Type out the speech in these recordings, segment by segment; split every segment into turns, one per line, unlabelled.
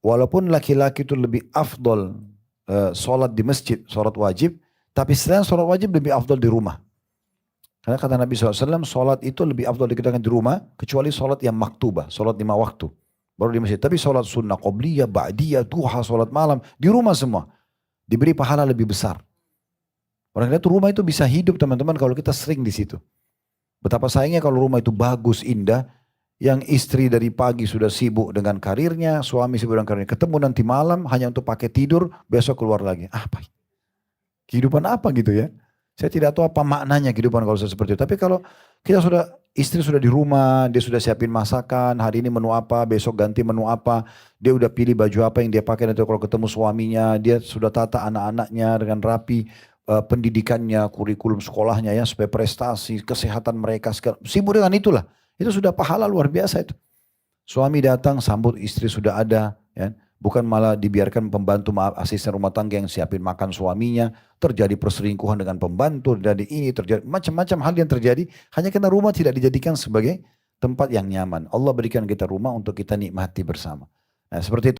walaupun laki-laki itu lebih afdol sholat di masjid, sholat wajib, tapi selain sholat wajib lebih afdol di rumah. Karena kata Nabi SAW, sholat itu lebih afdol dikerjakan di rumah, kecuali sholat yang maktubah, sholat 5 waktu. Baru di masjid. Tapi sholat sunnah, qobliyah, ba'diyah, duha, sholat malam, di rumah semua. Diberi pahala lebih besar. Orang lihat rumah itu bisa hidup teman-teman kalau kita sering di situ. Betapa sayangnya kalau rumah itu bagus, indah, yang istri dari pagi sudah sibuk dengan karirnya, suami sibuk dengan karirnya, ketemu nanti malam hanya untuk pakai tidur, besok keluar lagi. Apa? Kehidupan apa gitu ya? Saya tidak tahu apa maknanya kehidupan kalau seperti itu. Tapi kalau kita sudah, istri sudah di rumah, dia sudah siapin masakan, hari ini menu apa, besok ganti menu apa, dia udah pilih baju apa yang dia pakai nanti kalau ketemu suaminya, dia sudah tata anak-anaknya dengan rapi, pendidikannya, kurikulum sekolahnya ya, supaya prestasi, kesehatan mereka, sibuk dengan itulah. Itu sudah pahala luar biasa itu. Suami datang, sambut istri sudah ada, ya. Bukan malah dibiarkan pembantu asisten rumah tangga yang siapin makan suaminya, terjadi perselingkuhan dengan pembantu, dari ini terjadi macam-macam hal yang terjadi hanya karena rumah tidak dijadikan sebagai tempat yang nyaman. Allah berikan kita rumah untuk kita nikmati bersama. Nah, seperti itu.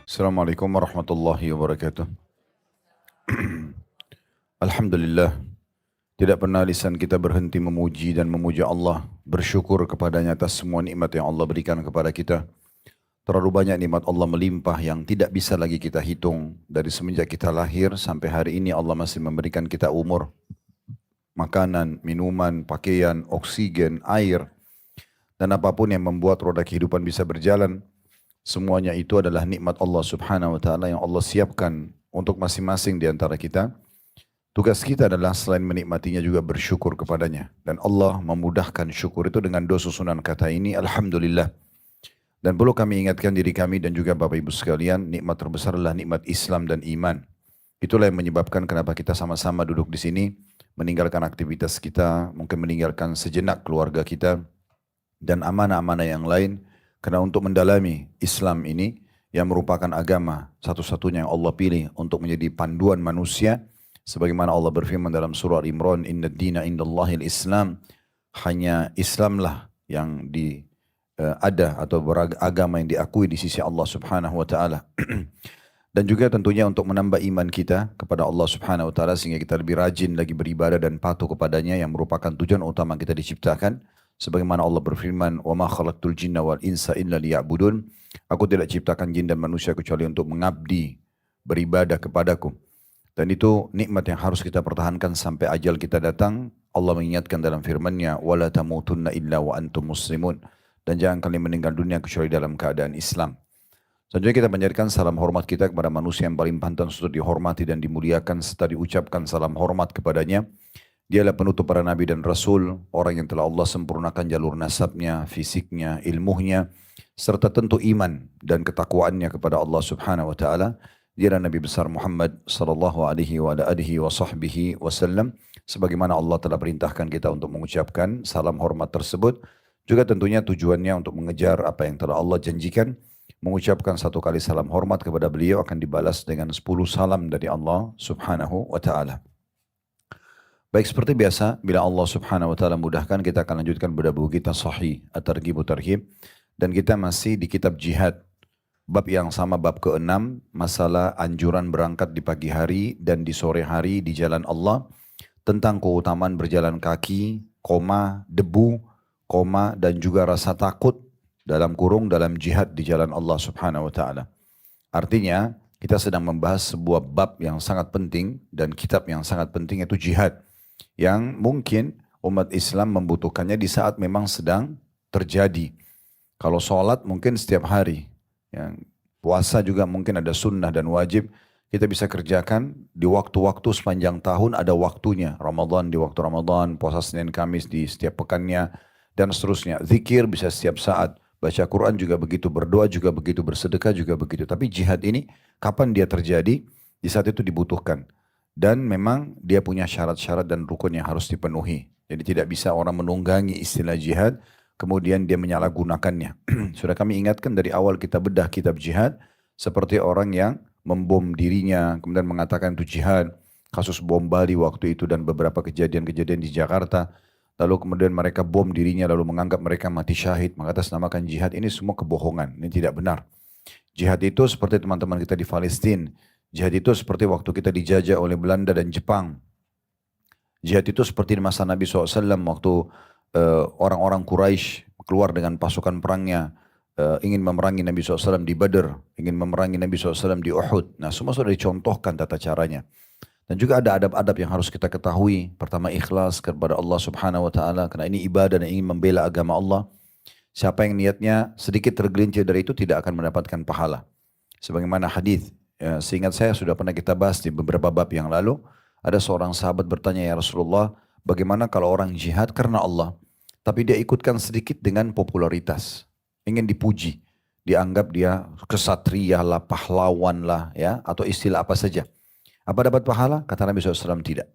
Assalamualaikum warahmatullahi wabarakatuh. Alhamdulillah. Tidak pernah lisan kita berhenti memuji dan memuja Allah, bersyukur kepadanya atas semua nikmat yang Allah berikan kepada kita. Terlalu banyak nikmat Allah melimpah yang tidak bisa lagi kita hitung. Dari semenjak kita lahir sampai hari ini Allah masih memberikan kita umur, makanan, minuman, pakaian, oksigen, air, dan apapun yang membuat roda kehidupan bisa berjalan. Semuanya itu adalah nikmat Allah subhanahu wa ta'ala yang Allah siapkan untuk masing-masing di antara kita. Tugas kita adalah selain menikmatinya juga bersyukur kepadanya. Dan Allah memudahkan syukur itu dengan dua susunan kata ini, Alhamdulillah. Dan perlu kami ingatkan diri kami dan juga Bapak Ibu sekalian, nikmat terbesar adalah nikmat Islam dan iman. Itulah yang menyebabkan kenapa kita sama-sama duduk di sini, meninggalkan aktivitas kita, mungkin meninggalkan sejenak keluarga kita, dan amanah-amanah yang lain, karena untuk mendalami Islam ini, yang merupakan agama satu-satunya yang Allah pilih untuk menjadi panduan manusia, sebagaimana Allah berfirman dalam surah Al-Imran, Inna dina indallahil Islam, hanya Islamlah yang ada atau beragama yang diakui di sisi Allah subhanahu wa ta'ala. Dan juga tentunya untuk menambah iman kita kepada Allah subhanahu wa ta'ala sehingga kita lebih rajin lagi beribadah dan patuh kepadanya yang merupakan tujuan utama kita diciptakan. Sebagaimana Allah berfirman, wa ma khalaqtul jinna wal insa illa liya'budun. Aku tidak ciptakan jin dan manusia kecuali untuk mengabdi, beribadah kepadaku. Dan itu nikmat yang harus kita pertahankan sampai ajal kita datang. Allah mengingatkan dalam firman-Nya, "Wala tamutunna illa wa antum muslimun." Dan jangan kalian meninggal dunia kecuali dalam keadaan Islam. Selanjutnya kita panjatkan salam hormat kita kepada manusia yang paling pantas untuk dihormati dan dimuliakan serta diucapkan salam hormat kepadanya. Dialah penutup para nabi dan rasul, orang yang telah Allah sempurnakan jalur nasabnya, fisiknya, ilmunya, serta tentu iman dan ketakwaannya kepada Allah subhanahu wa ta'ala. Dia adalah Nabi besar Muhammad sallallahu alaihi wa alihi wa sahbihi wasallam. Sebagaimana Allah telah perintahkan kita untuk mengucapkan salam hormat tersebut. Juga tentunya tujuannya untuk mengejar apa yang telah Allah janjikan. Mengucapkan satu kali salam hormat kepada beliau akan dibalas dengan 10 salam dari Allah subhanahu wa ta'ala. Baik, seperti biasa, bila Allah subhanahu wa ta'ala mudahkan, kita akan lanjutkan pada buku kita Sahih At-Targhib Tarhib. Dan kita masih di kitab jihad. Bab yang sama, bab ke-6, masalah anjuran berangkat di pagi hari dan di sore hari di jalan Allah, tentang keutamaan berjalan kaki, debu, dan juga rasa takut dalam jihad di jalan Allah subhanahu wa ta'ala. Artinya, kita sedang membahas sebuah bab yang sangat penting dan kitab yang sangat penting, yaitu jihad. Yang mungkin umat Islam membutuhkannya di saat memang sedang terjadi. Kalau sholat mungkin setiap hari. Yang puasa juga mungkin ada sunnah dan wajib kita bisa kerjakan di waktu-waktu sepanjang tahun, ada waktunya. Ramadan di waktu Ramadan, puasa Senin Kamis di setiap pekannya, dan seterusnya. Zikir bisa setiap saat, baca Quran juga begitu, berdoa juga begitu, bersedekah juga begitu. Tapi jihad ini kapan dia terjadi? Di saat itu dibutuhkan. Dan memang dia punya syarat-syarat dan rukun yang harus dipenuhi. Jadi tidak bisa orang menunggangi istilah jihad kemudian dia menyalahgunakannya. Sudah kami ingatkan dari awal kita bedah kitab jihad, seperti orang yang membom dirinya, kemudian mengatakan itu jihad, kasus bom Bali waktu itu dan beberapa kejadian-kejadian di Jakarta. lalu kemudian mereka bom dirinya, lalu menganggap mereka mati syahid, mengatasnamakan jihad. Ini semua kebohongan, ini tidak benar. Jihad itu seperti teman-teman kita di Palestina. Jihad itu seperti waktu kita dijajah oleh Belanda dan Jepang. Jihad itu seperti di masa Nabi SAW waktu orang-orang Quraisy keluar dengan pasukan perangnya, ingin memerangi Nabi SAW di Badr, ingin memerangi Nabi SAW di Uhud. Nah, semua sudah dicontohkan tata caranya. Dan juga ada adab-adab yang harus kita ketahui. Pertama, ikhlas kepada Allah Subhanahu wa taala, karena ini ibadah dan ingin membela agama Allah. Siapa yang niatnya sedikit tergelincir dari itu tidak akan mendapatkan pahala. Sebagaimana hadis, ya, seingat saya sudah pernah kita bahas di beberapa bab yang lalu, ada seorang sahabat bertanya, "Ya Rasulullah, bagaimana kalau orang jihad karena Allah, tapi dia ikutkan sedikit dengan popularitas, ingin dipuji, dianggap dia kesatria lah, pahlawan lah, ya, atau istilah apa saja. Apa dapat pahala?" Kata Nabi SAW, tidak.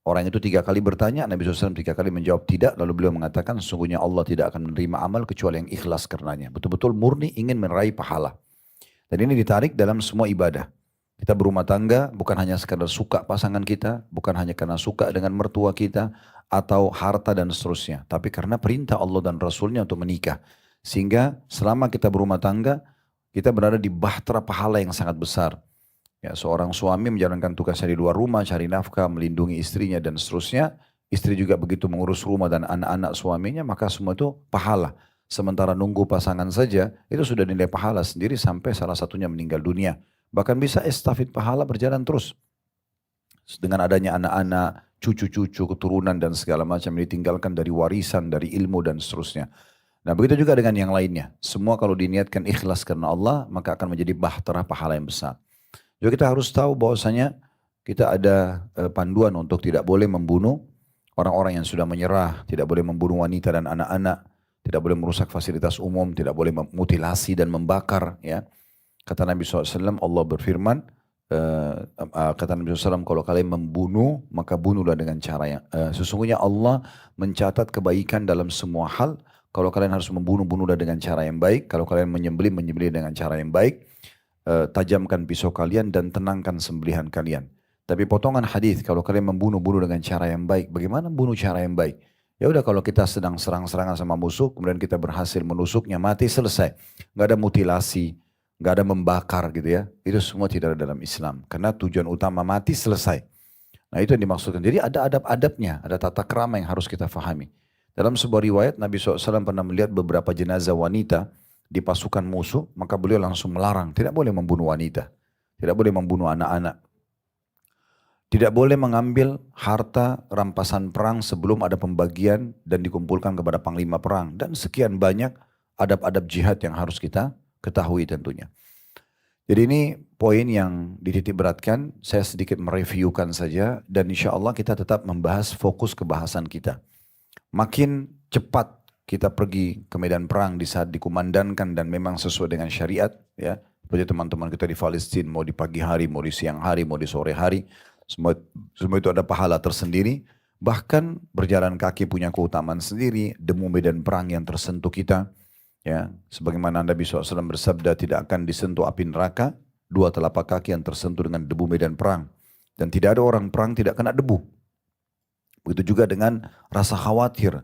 Orang itu 3 kali bertanya, Nabi SAW 3 kali menjawab tidak, lalu beliau mengatakan, sesungguhnya Allah tidak akan menerima amal kecuali yang ikhlas karenanya. Betul-betul murni ingin meraih pahala. Dan ini ditarik dalam semua ibadah. Kita berumah tangga bukan hanya sekadar suka pasangan kita, bukan hanya karena suka dengan mertua kita, atau harta dan seterusnya. Tapi karena perintah Allah dan Rasulnya untuk menikah. Sehingga selama kita berumah tangga, kita berada di bahtera pahala yang sangat besar. Ya, seorang suami menjalankan tugasnya di luar rumah, cari nafkah, melindungi istrinya dan seterusnya. Istri juga begitu mengurus rumah dan anak-anak suaminya, maka semua itu pahala. Sementara nunggu pasangan saja, itu sudah nilai pahala sendiri sampai salah satunya meninggal dunia. Bahkan bisa estafet pahala berjalan terus. Dengan adanya anak-anak, cucu-cucu, keturunan dan segala macam yang ditinggalkan dari warisan, dari ilmu dan seterusnya. Nah, begitu juga dengan yang lainnya. Semua kalau diniatkan ikhlas karena Allah, maka akan menjadi bahtera pahala yang besar. Jadi kita harus tahu bahwasanya kita ada panduan untuk tidak boleh membunuh orang-orang yang sudah menyerah, tidak boleh membunuh wanita dan anak-anak, tidak boleh merusak fasilitas umum, tidak boleh memutilasi dan membakar. Ya, kata Nabi SAW, Allah berfirman, kata Nabi SAW, kalau kalian membunuh maka bunuhlah dengan cara yang sesungguhnya Allah mencatat kebaikan dalam semua hal. Kalau kalian harus membunuh, bunuhlah dengan cara yang baik. Kalau kalian menyembelih, menyembelih dengan cara yang baik. Tajamkan pisau kalian dan tenangkan sembelihan kalian. Tapi potongan hadis, kalau kalian membunuh, bunuh dengan cara yang baik. Bagaimana membunuh cara yang baik? Ya udah, kalau kita sedang serang-serangan sama musuh, kemudian kita berhasil menusuknya, mati, selesai. Nggak ada mutilasi, nggak ada membakar gitu ya. Itu semua tidak ada dalam Islam. Karena tujuan utama mati, selesai. Nah, itu yang dimaksudkan. Jadi ada adab-adabnya, ada tata krama yang harus kita fahami. Dalam sebuah riwayat, Nabi SAW pernah melihat beberapa jenazah wanita di pasukan musuh, maka beliau langsung melarang, tidak boleh membunuh wanita, tidak boleh membunuh anak-anak, tidak boleh mengambil harta rampasan perang sebelum ada pembagian dan dikumpulkan kepada panglima perang, dan sekian banyak adab-adab jihad yang harus kita ketahui tentunya. Jadi ini poin yang dititik beratkan, saya sedikit mereviewkan saja, dan insya Allah kita tetap membahas fokus kebahasan kita. Makin cepat kita pergi ke medan perang di saat dikumandangkan dan memang sesuai dengan syariat, ya, seperti teman-teman kita di Palestina, mau di pagi hari, mau di siang hari, mau di sore hari, semua itu ada pahala tersendiri. Bahkan berjalan kaki punya keutamaan sendiri, debu medan perang yang tersentuh kita, ya, sebagaimana Nabi SAW bersabda, tidak akan disentuh api neraka 2 telapak kaki yang tersentuh dengan debu medan perang, dan tidak ada orang perang tidak kena debu. Begitu juga dengan rasa khawatir.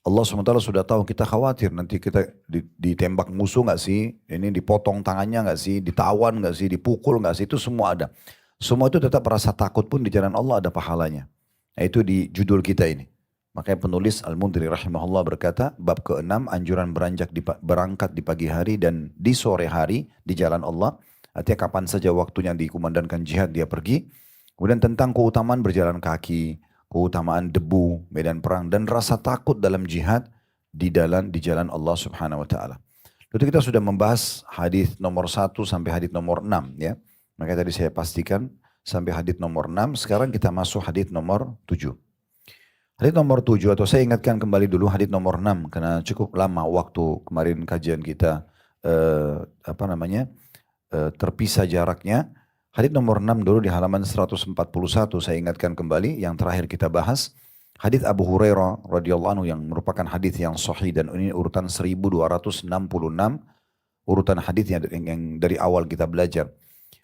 Allah SWT sudah tahu kita khawatir nanti kita ditembak musuh nggak sih, ini dipotong tangannya nggak sih, ditawan nggak sih, dipukul nggak sih, itu semua ada. Semua itu tetap rasa takut pun di jalan Allah ada pahalanya. Nah, itu di judul kita ini. Makanya penulis Al-Mundhiri rahimahullah berkata, bab ke-6 anjuran berangkat di pagi hari dan di sore hari di jalan Allah. Artinya kapan saja waktunya dikumandangkan jihad dia pergi. Kemudian tentang keutamaan berjalan kaki, keutamaan debu, medan perang, dan rasa takut dalam jihad di jalan Allah Subhanahu wa taala. Lalu kita sudah membahas hadis nomor 1 sampai hadis nomor 6 ya. Maka tadi saya pastikan sampai hadis nomor 6, sekarang kita masuk hadis nomor 7. Hadis nomor 7, atau saya ingatkan kembali dulu hadis nomor 6 karena cukup lama waktu kemarin kajian kita terpisah jaraknya. Hadis nomor 6 dulu di halaman 141 saya ingatkan kembali yang terakhir kita bahas. Hadis Abu Hurairah radhiyallahu anhu yang merupakan hadis yang sahih dan ini urutan 1266 urutan hadis yang dari awal kita belajar.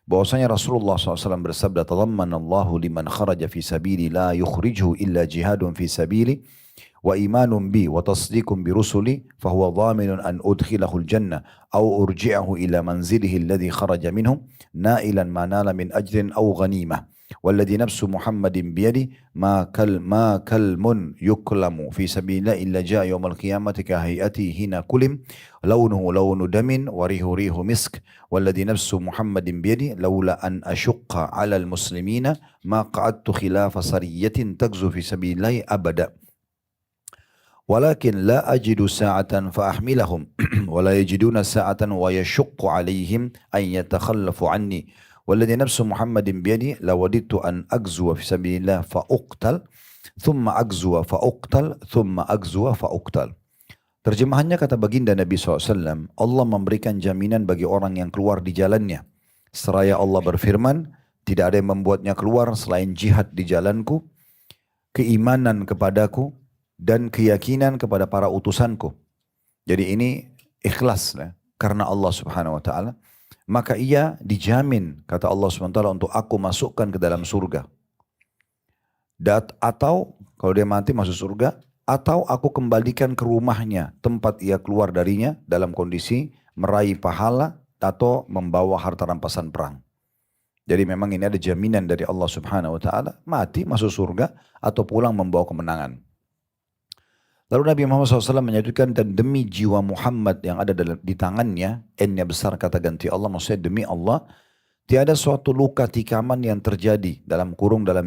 Bahwasanya Rasulullah SAW bersabda, "Tadammanallahu liman kharaja fi sabili la yukhrijuhu illa jihadun fi sabili wa imanun bi wa tasdiqun bi rusuli fahuwa dhaminun an udkhilahul jannah aw urji'ahu ila manzilihi alladhi kharaja minhu nailan ma nala min ajrin aw ghanimah والذي نفس محمد بيده ما كلم يكلم في سبيل الله إلا جاء يوم القيامة كهيئته هنا كلم لونه لون دم وريه ريه مسك والذي نفس محمد بيده لولا أن أشق على المسلمين ما قعدت خلاف سرية تغزو في سبيل الله أبدا ولكن لا أجد ساعة فأحملهم ولا يجدون ساعة ويشق عليهم أن يتخلفوا عني والذي نفس محمد بيدي لوددت أن أغزو في سبيل الله فأقتل ثم أغزو فأقتل ثم أغزو فأقتل. Terjemahannya kata baginda Nabi SAW, Allah memberikan jaminan bagi orang yang keluar di jalannya. Seraya Allah berfirman, tidak ada yang membuatnya keluar selain jihad di jalanku, keimanan kepadaku, dan keyakinan kepada para utusanku. Jadi ini ikhlas karena Allah Subhanahu Wa Taala. Maka ia dijamin, kata Allah SWT, untuk aku masukkan ke dalam surga. Atau kalau dia mati masuk surga, atau aku kembalikan ke rumahnya, tempat ia keluar darinya dalam kondisi meraih pahala atau membawa harta rampasan perang. Jadi memang ini ada jaminan dari Allah Subhanahu Wa Taala, mati masuk surga atau pulang membawa kemenangan. Lalu Nabi Muhammad SAW menyebutkan, dan demi jiwa Muhammad yang ada di tangannya, N-nya besar kata ganti Allah, maksudnya demi Allah, tiada suatu luka tikaman yang terjadi dalam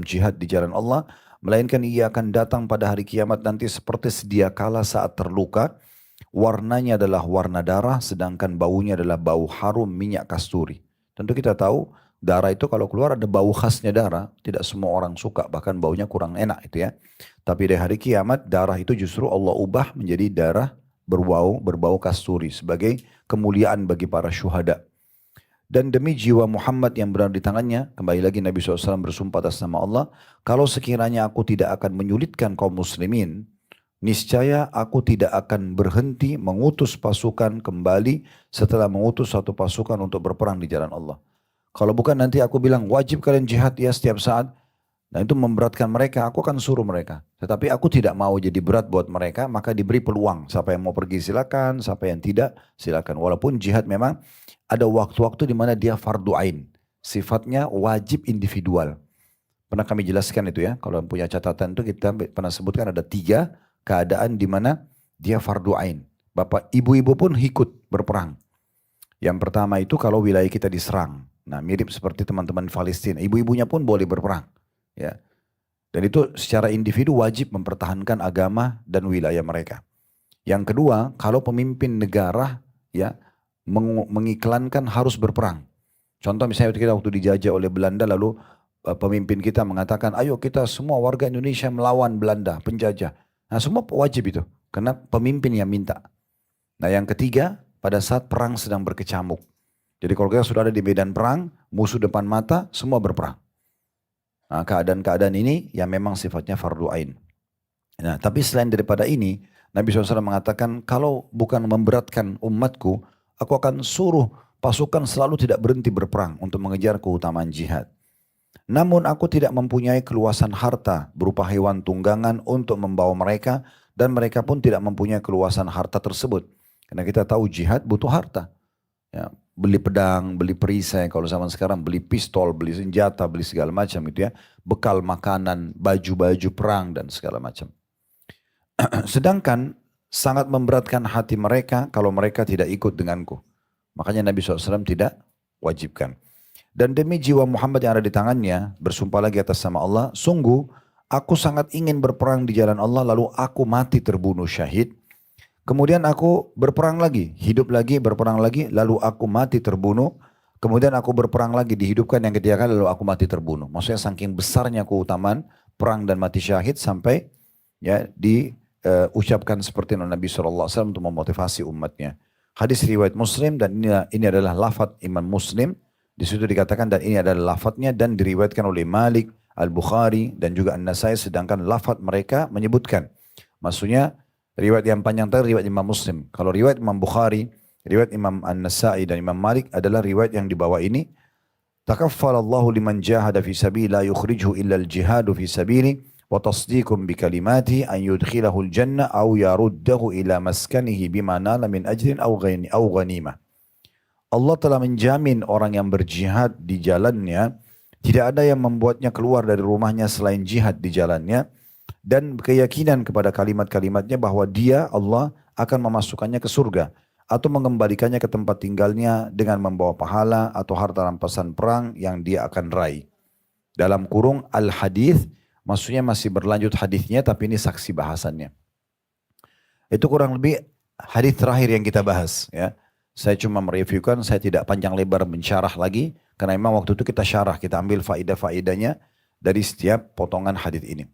jihad di jalan Allah, melainkan ia akan datang pada hari kiamat nanti seperti sedia kala saat terluka, warnanya adalah warna darah, sedangkan baunya adalah bau harum minyak kasturi. Tentu kita tahu, darah itu kalau keluar ada bau khasnya darah, tidak semua orang suka, bahkan baunya kurang enak itu ya. Tapi di hari kiamat darah itu justru Allah ubah menjadi darah berbau kasturi sebagai kemuliaan bagi para syuhada. Dan demi jiwa Muhammad yang berada di tangannya, kembali lagi Nabi SAW bersumpah atas nama Allah, kalau sekiranya aku tidak akan menyulitkan kaum muslimin, niscaya aku tidak akan berhenti mengutus pasukan kembali setelah mengutus satu pasukan untuk berperang di jalan Allah. Kalau bukan nanti aku bilang wajib kalian jihad ya setiap saat. Nah itu memberatkan mereka, aku akan suruh mereka. Tetapi aku tidak mau jadi berat buat mereka, maka diberi peluang. Siapa yang mau pergi silakan, siapa yang tidak silakan. Walaupun jihad memang ada waktu-waktu di mana dia fardu ain. Sifatnya wajib individual. Pernah kami jelaskan itu ya, kalau punya catatan itu kita pernah sebutkan ada 3 keadaan di mana dia fardu ain. Bapak ibu-ibu pun ikut berperang. Yang pertama itu kalau wilayah kita diserang. Nah mirip seperti teman-teman Palestina, ibu-ibunya pun boleh berperang. Ya. Dan itu secara individu wajib mempertahankan agama dan wilayah mereka. Yang kedua, kalau pemimpin negara ya mengiklankan harus berperang. Contoh misalnya kita waktu dijajah oleh Belanda lalu pemimpin kita mengatakan ayo kita semua warga Indonesia melawan Belanda, penjajah. Nah semua wajib itu karena pemimpin yang minta. Nah yang ketiga, pada saat perang sedang berkecamuk. Jadi kalau kita sudah ada di medan perang, musuh depan mata, semua berperang. Nah, keadaan-keadaan ini yang memang sifatnya fardu ain. Nah, tapi selain daripada ini, Nabi SAW mengatakan, kalau bukan memberatkan umatku, aku akan suruh pasukan selalu tidak berhenti berperang untuk mengejar keutamaan jihad. Namun aku tidak mempunyai keluasan harta berupa hewan tunggangan untuk membawa mereka, dan mereka pun tidak mempunyai keluasan harta tersebut. Karena kita tahu jihad butuh harta. Ya, beli pedang, beli perisai, kalau zaman sekarang beli pistol, beli senjata, beli segala macam gitu ya. Bekal makanan, baju-baju perang dan segala macam. Sedangkan sangat memberatkan hati mereka kalau mereka tidak ikut denganku. Makanya Nabi SAW tidak wajibkan. Dan demi jiwa Muhammad yang ada di tangannya, bersumpah lagi atas nama Allah, sungguh aku sangat ingin berperang di jalan Allah lalu aku mati terbunuh syahid. Kemudian aku berperang lagi, hidup lagi, berperang lagi, lalu aku mati terbunuh. Kemudian aku berperang lagi, dihidupkan yang ketiga kali, lalu aku mati terbunuh. Maksudnya saking besarnya keutamaan perang dan mati syahid sampai ya diucapkan seperti Nabi SAW untuk memotivasi umatnya. Hadis riwayat Muslim dan ini adalah lafaz Imam Muslim. Di situ dikatakan dan ini adalah lafaznya dan diriwayatkan oleh Malik, Al-Bukhari dan juga An-Nasai, sedangkan lafaz mereka menyebutkan. Maksudnya riwayat yang panjang tadi riwayat Imam Muslim. Kalau riwayat Imam Bukhari, riwayat Imam An-Nasai dan Imam Malik adalah riwayat yang di bawah ini. Takaffalallahu liman jahada fi sabili la yukhrijuhu illa al-jihadu fi sabili wa tasdiqum bi kalimati an yudkhilahul jannah aw yaruddahu ila maskanihi bima nala min ajrin aw ghanimah. Allah telah menjamin orang yang berjihad di jalannya, tidak ada yang membuatnya keluar dari rumahnya selain jihad di jalannya, dan keyakinan kepada kalimat-kalimatnya bahwa dia, Allah, akan memasukkannya ke surga, atau mengembalikannya ke tempat tinggalnya dengan membawa pahala atau harta rampasan perang yang dia akan raih. Dalam kurung al-hadith, maksudnya masih berlanjut hadithnya, tapi ini saksi bahasannya. Itu kurang lebih hadith terakhir yang kita bahas, ya. Saya cuma mereviewkan, saya tidak panjang lebar mensyarah lagi, karena memang waktu itu kita syarah, kita ambil faedah-faedahnya dari setiap potongan hadith ini.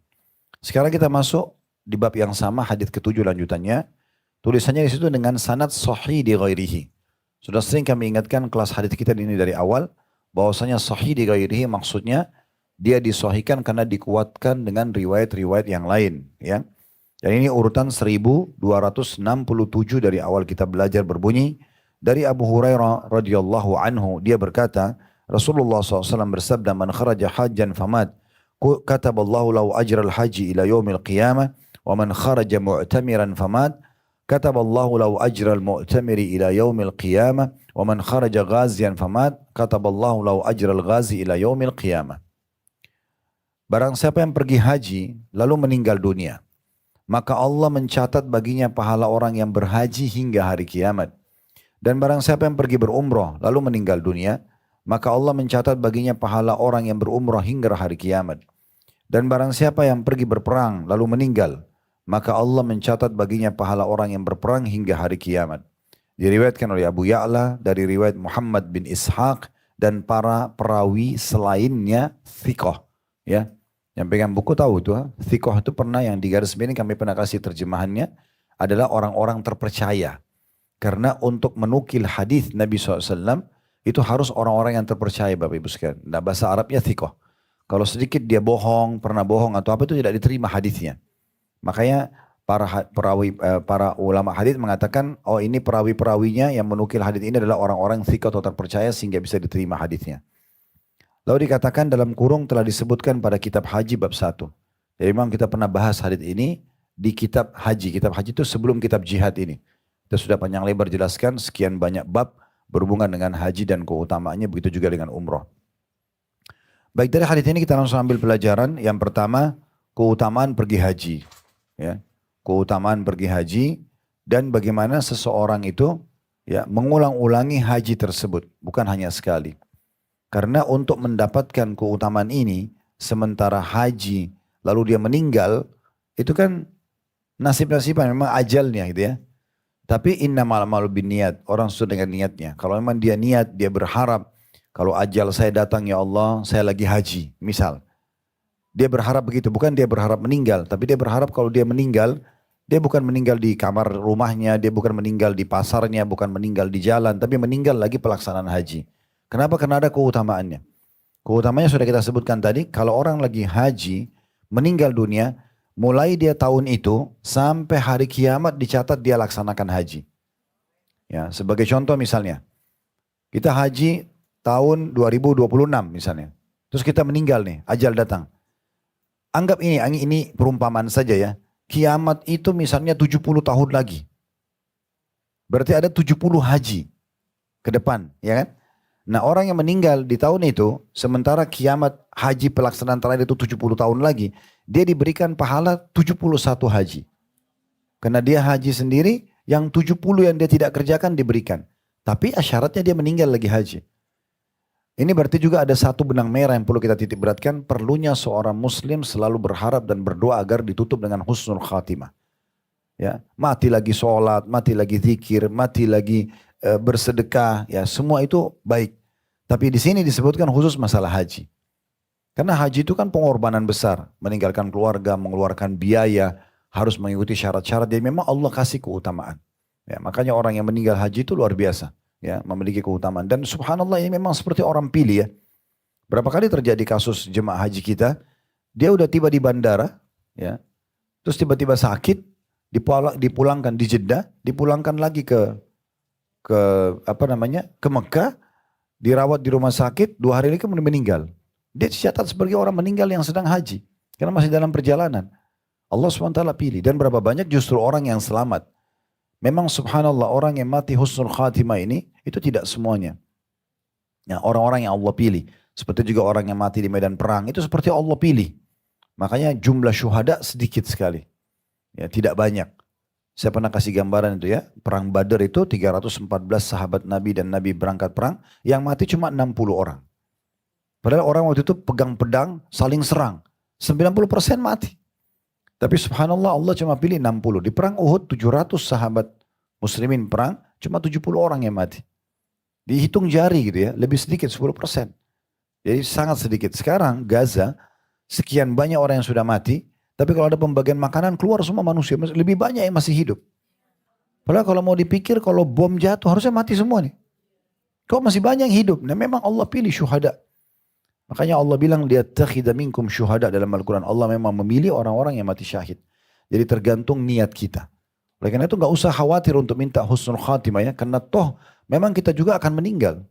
Sekarang kita masuk di bab yang sama, hadith ke-7 lanjutannya. Tulisannya di situ dengan sanad sahih di ghairihi. Sudah sering kami ingatkan kelas hadith kita ini dari awal, bahwasanya sahih di ghairihi maksudnya dia disahihkan karena dikuatkan dengan riwayat-riwayat yang lain, ya. Dan ini urutan 1267 dari awal kita belajar berbunyi. Dari Abu Hurairah radhiyallahu anhu, dia berkata, Rasulullah SAW bersabda, man kharaja hajjan famad, kataballahu lahu ajral haji ila yaumil qiyamah, wa man kharaja mu'tamiran famad, kataballahu lahu ajral mu'tamiri ila yaumil qiyamah, wa man kharaja ghaziyan famad, kataballahu lahu ajral ghazi ila yaumil qiyamah. Barang siapa yang pergi haji lalu meninggal dunia, maka Allah mencatat baginya pahala orang yang berhaji hingga hari kiamat. Dan barang siapa yang pergi berumrah lalu meninggal dunia, maka Allah mencatat baginya pahala orang yang berumrah hingga hari kiamat. Dan barang siapa yang pergi berperang lalu meninggal, maka Allah mencatat baginya pahala orang yang berperang hingga hari kiamat. Diriwayatkan oleh Abu Ya'la dari riwayat Muhammad bin Ishaq dan para perawi selainnya thiqah. Ya, yang pegang buku tahu itu, thiqah itu pernah yang di garis miring kami pernah kasih terjemahannya adalah orang-orang terpercaya. Karena untuk menukil hadis Nabi SAW itu harus orang-orang yang terpercaya Bapak Ibu sekalian. Nah, bahasa Arabnya thiqah. Kalau sedikit dia bohong, pernah bohong atau apa itu tidak diterima hadisnya. Makanya para ulama hadis mengatakan, oh ini perawi-perawinya yang menukil hadis ini adalah orang-orang thiqah atau terpercaya sehingga bisa diterima hadisnya. Lalu dikatakan dalam kurung telah disebutkan pada kitab haji bab 1. Jadi memang kita pernah bahas hadis ini di kitab haji. Kitab haji itu sebelum kitab jihad ini. Kita sudah panjang lebar jelaskan sekian banyak bab berhubungan dengan haji dan keutamaannya, begitu juga dengan umroh. Baik, dari hadis ini kita langsung ambil pelajaran. Yang pertama, keutamaan pergi haji. Ya, keutamaan pergi haji dan bagaimana seseorang itu ya mengulang-ulangi haji tersebut, bukan hanya sekali. Karena untuk mendapatkan keutamaan ini, sementara haji lalu dia meninggal, itu kan nasib-nasiban, memang ajalnya gitu ya. Tapi innamal a'malu binniyat, orang sesuai dengan niatnya. Kalau memang dia niat, dia berharap, kalau ajal saya datang ya Allah, saya lagi haji, misal. Dia berharap begitu, bukan dia berharap meninggal, tapi dia berharap kalau dia meninggal, dia bukan meninggal di kamar rumahnya, dia bukan meninggal di pasarnya, bukan meninggal di jalan, tapi meninggal lagi pelaksanaan haji. Kenapa? Karena ada keutamaannya. Keutamaannya sudah kita sebutkan tadi, kalau orang lagi haji, meninggal dunia, mulai dia tahun itu sampai hari kiamat dicatat dia laksanakan haji. Ya, sebagai contoh misalnya, kita haji tahun 2026 misalnya. Terus kita meninggal nih, ajal datang. Anggap ini perumpamaan saja ya. Kiamat itu misalnya 70 tahun lagi. Berarti ada 70 haji ke depan, ya kan? Nah, orang yang meninggal di tahun itu, sementara kiamat haji pelaksanaan terakhir itu 70 tahun lagi, dia diberikan pahala 71 haji. Karena dia haji sendiri, yang 70 yang dia tidak kerjakan diberikan. Tapi syaratnya dia meninggal lagi haji. Ini berarti juga ada satu benang merah yang perlu kita titik beratkan, perlunya seorang muslim selalu berharap dan berdoa agar ditutup dengan husnul khatimah. Ya, mati lagi sholat, mati lagi zikir, mati lagi bersedekah, ya semua itu baik. Tapi di sini disebutkan khusus masalah haji. Karena haji itu kan pengorbanan besar, meninggalkan keluarga, mengeluarkan biaya, harus mengikuti syarat-syarat, dan memang Allah kasih keutamaan. Ya, makanya orang yang meninggal haji itu luar biasa, ya, memiliki keutamaan. Dan subhanallah ini memang seperti orang pilih ya. Berapa kali terjadi kasus jemaah haji kita, dia udah tiba di bandara, ya, terus tiba-tiba sakit, dipulangkan di Jeddah, dipulangkan lagi ke Mekah, dirawat di rumah sakit, 2 hari lagi kemudian meninggal. Dia dicatat sebagai orang meninggal yang sedang haji. Karena masih dalam perjalanan. Allah SWT pilih. Dan berapa banyak justru orang yang selamat. Memang subhanallah orang yang mati husnul khatimah ini, itu tidak semuanya. Ya, orang-orang yang Allah pilih. Seperti juga orang yang mati di medan perang, itu seperti Allah pilih. Makanya jumlah syuhada sedikit sekali. Ya, tidak banyak. Saya pernah kasih gambaran itu ya. Perang Badar itu 314 sahabat Nabi dan Nabi berangkat perang. Yang mati cuma 60 orang. Padahal orang waktu itu pegang pedang, saling serang. 90% mati. Tapi subhanallah Allah cuma pilih 60. Di perang Uhud 700 sahabat muslimin perang, cuma 70 orang yang mati. Dihitung jari gitu ya, lebih sedikit 10%. Jadi sangat sedikit. Sekarang Gaza, sekian banyak orang yang sudah mati, tapi kalau ada pembagian makanan keluar semua manusia, lebih banyak yang masih hidup. Padahal kalau mau dipikir kalau bom jatuh harusnya mati semua nih. Kok masih banyak yang hidup? Nah memang Allah pilih syuhada. Makanya Allah bilang liyattakhidha minkum syuhada dalam Al-Quran. Allah memang memilih orang-orang yang mati syahid. Jadi tergantung niat kita. Oleh karena itu gak usah khawatir untuk minta husnul khatimah ya. Karena toh memang kita juga akan meninggal.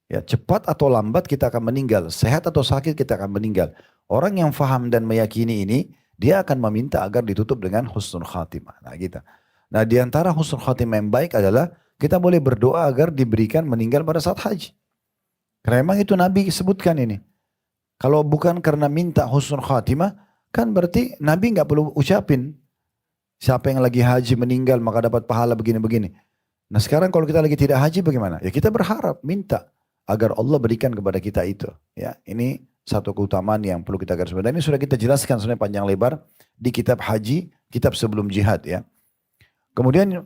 Ya, cepat atau lambat kita akan meninggal. Sehat atau sakit kita akan meninggal. Orang yang faham dan meyakini ini, dia akan meminta agar ditutup dengan husnul khatimah. Nah gitu. Nah diantara husnul khatimah yang baik adalah kita boleh berdoa agar diberikan meninggal pada saat haji. Karena memang itu Nabi sebutkan ini. Kalau bukan karena minta husnul khatimah, kan berarti Nabi nggak perlu ucapin. Siapa yang lagi haji meninggal maka dapat pahala begini-begini. Nah sekarang kalau kita lagi tidak haji bagaimana? Ya kita berharap, minta agar Allah berikan kepada kita itu. Ya, ini satu keutamaan yang perlu kita garis bawahi. Dan ini sudah kita jelaskan sebenarnya panjang lebar di kitab haji, kitab sebelum jihad ya. Kemudian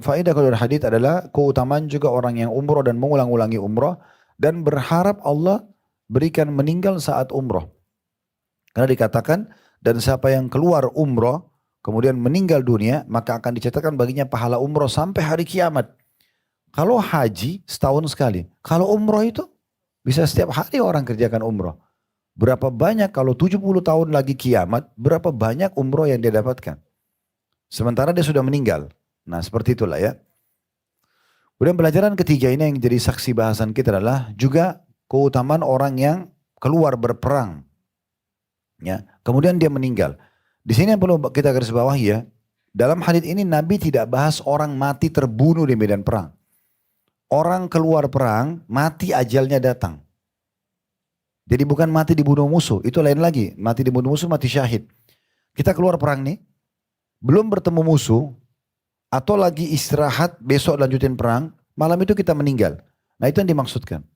faedah dari hadits adalah keutamaan juga orang yang umroh dan mengulang-ulangi umroh. Dan berharap Allah berikan meninggal saat umroh. Karena dikatakan, dan siapa yang keluar umroh, kemudian meninggal dunia, maka akan dicatatkan baginya pahala umroh sampai hari kiamat. Kalau haji, setahun sekali. Kalau umroh itu, bisa setiap hari orang kerjakan umroh. Berapa banyak kalau 70 tahun lagi kiamat, berapa banyak umroh yang dia dapatkan. Sementara dia sudah meninggal. Nah seperti itulah ya. Kemudian pelajaran ketiga ini yang jadi saksi bahasan kita adalah juga keutamaan orang yang keluar berperang. Ya, kemudian dia meninggal. Di sini yang perlu kita garis bawahi ya. Dalam hadits ini Nabi tidak bahas orang mati terbunuh di medan perang. Orang keluar perang, mati ajalnya datang. Jadi bukan mati dibunuh musuh, itu lain lagi. Mati dibunuh musuh, mati syahid. Kita keluar perang nih, belum bertemu musuh, atau lagi istirahat, besok lanjutin perang, malam itu kita meninggal. Nah itu yang dimaksudkan.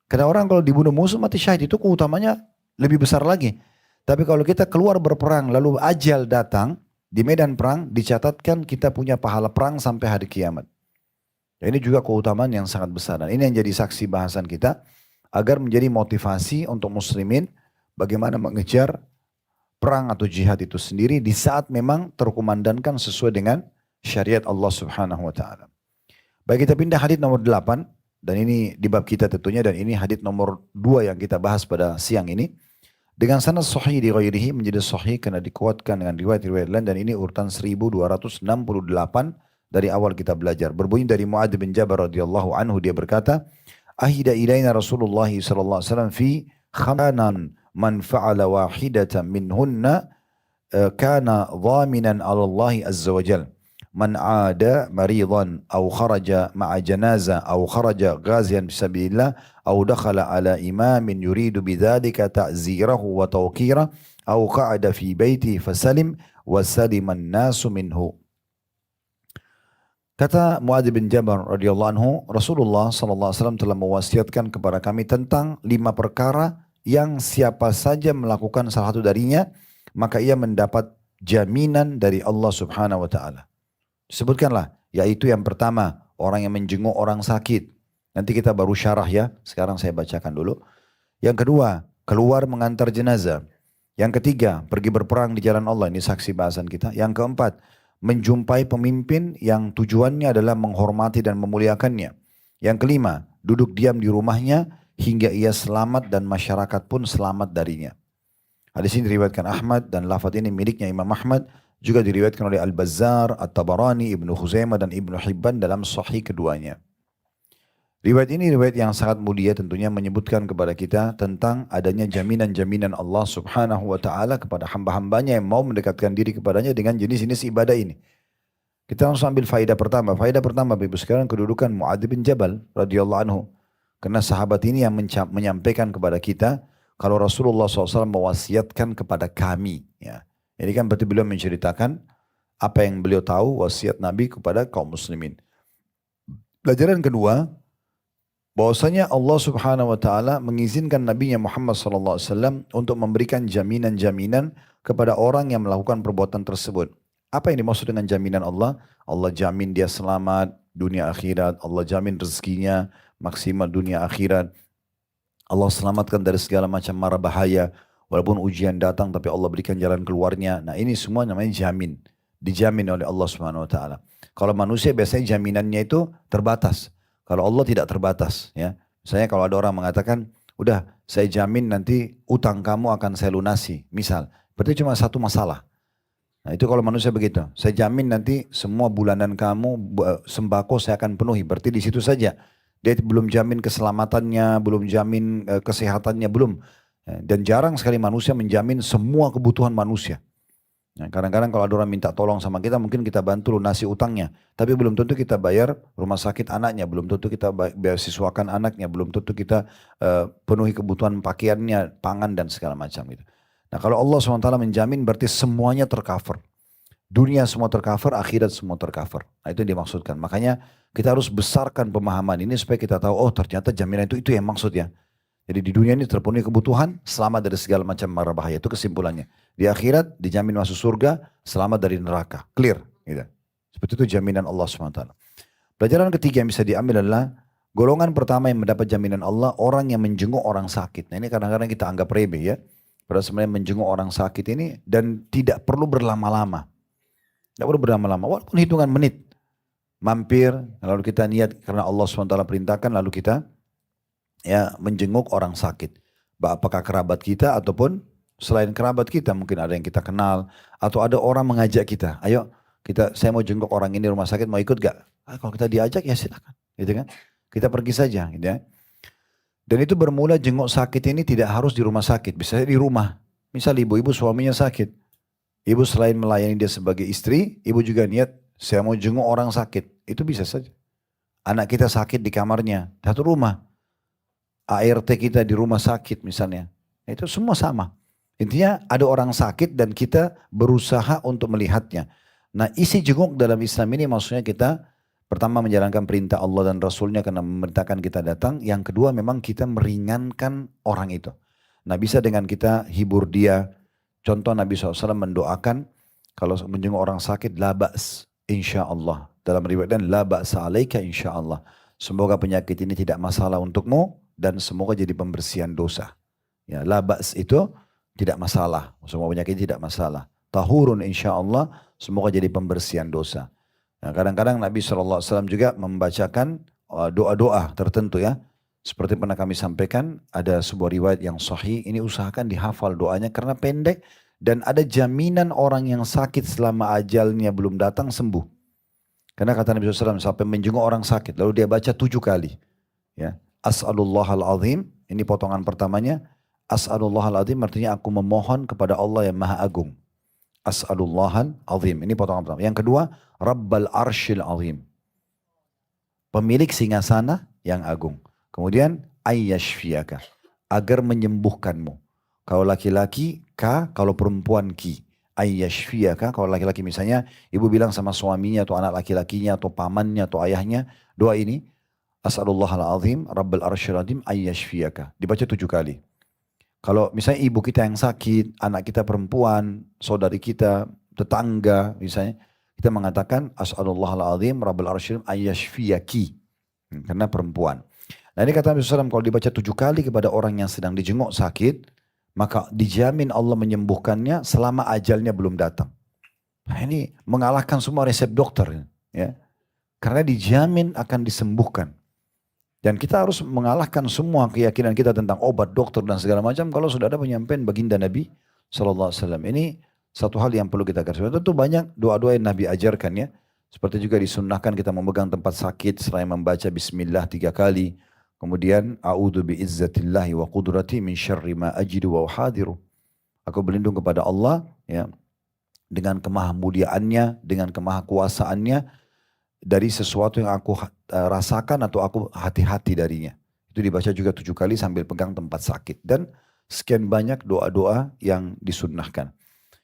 Karena orang kalau dibunuh musuh mati syahid itu keutamanya lebih besar lagi. Tapi kalau kita keluar berperang lalu ajal datang, di medan perang dicatatkan kita punya pahala perang sampai hari kiamat. Ya, ini juga keutamaan yang sangat besar. Dan ini yang jadi saksi bahasan kita, agar menjadi motivasi untuk muslimin bagaimana mengejar perang atau jihad itu sendiri di saat memang terkumandankan sesuai dengan syariat Allah Subhanahu wa taala. Baik, kita pindah hadits nomor 8 dan ini di bab kita tentunya, dan ini hadits nomor 2 yang kita bahas pada siang ini. Dengan sanad sahih di ghairihi, menjadi sahih karena dikuatkan dengan riwayat-riwayat lain, dan ini urutan 1268 dari awal kita belajar. Berbunyi dari Muadz bin Jabal radhiyallahu anhu, dia berkata, "Ahida ilaina Rasulullah sallallahu alaihi wasallam fi khamanan man fa'ala wahidatan minhunna kana dhaminan 'ala Allah azza wa jalla. Man 'ada maridan aw kharaja ma'a janazah aw kharaja ghaziyan fi sabilillah aw dakhala 'ala imamin yuridu bidzalika ta'zirahu wa tawqira aw qa'ada fi baiti fasalim wa salima an-nasu minhu." Kata Muadz bin Jabal radhiyallahu anhu, Rasulullah sallallahu alaihi wasallam telah mewasiatkan kepada kami tentang 5 perkara yang siapa saja melakukan salah satu darinya, maka ia mendapat jaminan dari Allah Subhanahu wa taala. Disebutkanlah, yaitu yang pertama, orang yang menjenguk orang sakit. Nanti kita baru syarah ya, sekarang saya bacakan dulu. Yang kedua, keluar mengantar jenazah. Yang ketiga, pergi berperang di jalan Allah, ini saksi bahasan kita. Yang keempat, menjumpai pemimpin yang tujuannya adalah menghormati dan memuliakannya. Yang kelima, duduk diam di rumahnya hingga ia selamat dan masyarakat pun selamat darinya. Hadis ini diriwayatkan Ahmad dan lafaz ini miliknya Imam Ahmad, juga diriwayatkan oleh Al-Bazzar, At-Tabarani, Ibnu Khuzaimah dan Ibnu Hibban dalam sahih keduanya. Riwayat ini riwayat yang sangat mulia tentunya menyebutkan kepada kita tentang adanya jaminan-jaminan Allah subhanahu wa ta'ala kepada hamba-hambanya yang mau mendekatkan diri kepadanya dengan jenis-jenis ibadah ini. Kita langsung ambil faedah pertama. Faedah pertama Bapak Ibu sekalian kedudukan Muadz bin Jabal radhiyallahu anhu. Karena sahabat ini yang menyampaikan kepada kita kalau Rasulullah SAW mewasiatkan kepada kami. Ya. Jadi kan berarti beliau menceritakan apa yang beliau tahu wasiat Nabi kepada kaum muslimin. Pelajaran kedua, bahwasanya Allah Subhanahu wa taala mengizinkan Nabi Muhammad sallallahu alaihi wasallam untuk memberikan jaminan-jaminan kepada orang yang melakukan perbuatan tersebut. Apa yang dimaksud dengan jaminan Allah? Allah jamin dia selamat dunia akhirat, Allah jamin rezekinya maksimal dunia akhirat. Allah selamatkan dari segala macam mara bahaya, walaupun ujian datang tapi Allah berikan jalan keluarnya. Nah, ini semua namanya jamin. Dijamin oleh Allah Subhanahu wa taala. Kalau manusia biasanya jaminannya itu terbatas. Kalau Allah tidak terbatas, ya. Misalnya kalau ada orang mengatakan, udah saya jamin nanti utang kamu akan saya lunasi, misal. Berarti cuma satu masalah. Nah itu kalau manusia begitu. Saya jamin nanti semua bulanan kamu sembako saya akan penuhi. Berarti di situ saja. Dia belum jamin keselamatannya, belum jamin kesehatannya, belum. Dan jarang sekali manusia menjamin semua kebutuhan manusia. Nah, kadang-kadang kalau ada orang minta tolong sama kita, mungkin kita bantu lunasi utangnya. Tapi belum tentu kita bayar rumah sakit anaknya, belum tentu kita beasiswakan anaknya, belum tentu kita penuhi kebutuhan pakaiannya, pangan dan segala macam itu. Nah kalau Allah SWT menjamin berarti semuanya tercover. Dunia semua tercover, akhirat semua tercover. Nah itu yang dimaksudkan. Makanya kita harus besarkan pemahaman ini supaya kita tahu, oh ternyata jaminan itu yang maksudnya. Jadi di dunia ini terpenuhi kebutuhan, selamat dari segala macam mara bahaya. Itu kesimpulannya. Di akhirat dijamin masuk surga, selamat dari neraka. Clear. Gitu. Seperti itu jaminan Allah SWT. Pelajaran ketiga yang bisa diambil adalah golongan pertama yang mendapat jaminan Allah, orang yang menjenguk orang sakit. Nah ini kadang-kadang kita anggap remeh ya. Padahal sebenarnya menjenguk orang sakit ini dan tidak perlu berlama-lama. Tidak perlu berlama-lama, walaupun hitungan menit. Mampir, lalu kita niat karena Allah SWT perintahkan, lalu kita ya menjenguk orang sakit. Apakah kerabat kita ataupun selain kerabat kita, mungkin ada yang kita kenal. Atau ada orang mengajak kita, ayo saya mau jenguk orang ini rumah sakit, mau ikut gak? Kalau kita diajak ya silakan. Gitu kan? Kita pergi saja. Gitu ya. Dan itu bermula jenguk sakit ini tidak harus di rumah sakit, bisa di rumah. Misal ibu-ibu suaminya sakit. Ibu selain melayani dia sebagai istri, ibu juga niat, saya mau jenguk orang sakit. Itu bisa saja. Anak kita sakit di kamarnya, satu rumah. ART kita di rumah sakit misalnya. Itu semua sama. Intinya ada orang sakit dan kita berusaha untuk melihatnya. Nah isi jenguk dalam Islam ini maksudnya kita pertama menjalankan perintah Allah dan Rasulnya karena memerintahkan kita datang. Yang kedua memang kita meringankan orang itu. Nah bisa dengan kita hibur dia. Contoh Nabi SAW mendoakan kalau menjenguk orang sakit la ba's insya Allah. Dalam riwayat dan la ba'sa alaika insya Allah. Semoga penyakit ini tidak masalah untukmu dan semoga jadi pembersihan dosa. Ya, la ba's itu tidak masalah. Semua penyakit tidak masalah. Tahurun insya Allah semoga jadi pembersihan dosa. Nah, kadang-kadang Nabi SAW juga membacakan doa-doa tertentu ya. Seperti pernah kami sampaikan, ada sebuah riwayat yang sahih, ini usahakan dihafal doanya karena pendek. Dan ada jaminan orang yang sakit selama ajalnya belum datang sembuh. Karena kata Nabi SAW sampai menjenguk orang sakit, lalu dia baca 7 kali. Ya. As'alullahal azim, ini potongan pertamanya. As'alullahal azim artinya aku memohon kepada Allah yang maha agung. As'alullahal azim. Ini potongan pertama. Yang kedua, Rabbal arshil azim. Pemilik singgasana yang agung. Kemudian, ayyashfiyaka. Agar menyembuhkanmu. Kalau laki-laki, ka. Kalau perempuan, ki. Ayyashfiyaka. Kalau laki-laki misalnya, ibu bilang sama suaminya atau anak laki-lakinya atau pamannya atau ayahnya. Doa ini. As'alullahal azim. Rabbal arshil azim. Ayyashfiyaka. Dibaca 7 kali. Kalau misalnya ibu kita yang sakit, anak kita perempuan, saudari kita, tetangga misalnya, kita mengatakan as'alullahal azim rabbal arsyil ayyashfiyaki. Karena perempuan. Nah ini kata Nabi SAW, kalau dibaca 7 kali kepada orang yang sedang dijenguk sakit, maka dijamin Allah menyembuhkannya selama ajalnya belum datang. Nah ini mengalahkan semua resep dokter. Ya. Karena dijamin akan disembuhkan. Dan kita harus mengalahkan semua keyakinan kita tentang obat, dokter dan segala macam kalau sudah ada penyampaian baginda Nabi SAW. Ini satu hal yang perlu kita garis bawahi. Tentu banyak doa-doa yang Nabi ajarkan ya. Seperti juga disunnahkan kita memegang tempat sakit selain membaca bismillah 3 kali. Kemudian a'udzu bi'izzatillahi wa qudrati min syarri ma ajidu wa uhadiru. Aku berlindung kepada Allah ya dengan kemahamuliaannya, dengan kemahakuasaannya dari sesuatu yang aku rasakan atau aku hati-hati darinya. Itu dibaca juga 7 kali sambil pegang tempat sakit. Dan sekian banyak doa-doa yang disunnahkan.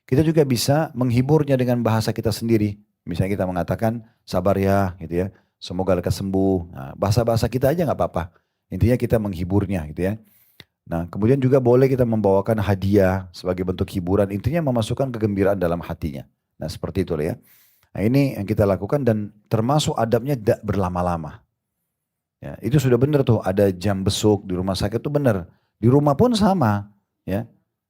Kita juga bisa menghiburnya dengan bahasa kita sendiri. Misalnya kita mengatakan sabar ya gitu ya. Semoga lekas sembuh. Nah, bahasa-bahasa kita aja nggak apa-apa. Intinya kita menghiburnya gitu ya. Nah kemudian juga boleh kita membawakan hadiah sebagai bentuk hiburan. Intinya memasukkan kegembiraan dalam hatinya. Nah seperti itu ya. Nah ini yang kita lakukan dan termasuk adabnya tidak berlama-lama. Ya, itu sudah benar tuh ada jam besuk di rumah sakit itu benar. Di rumah pun sama ya.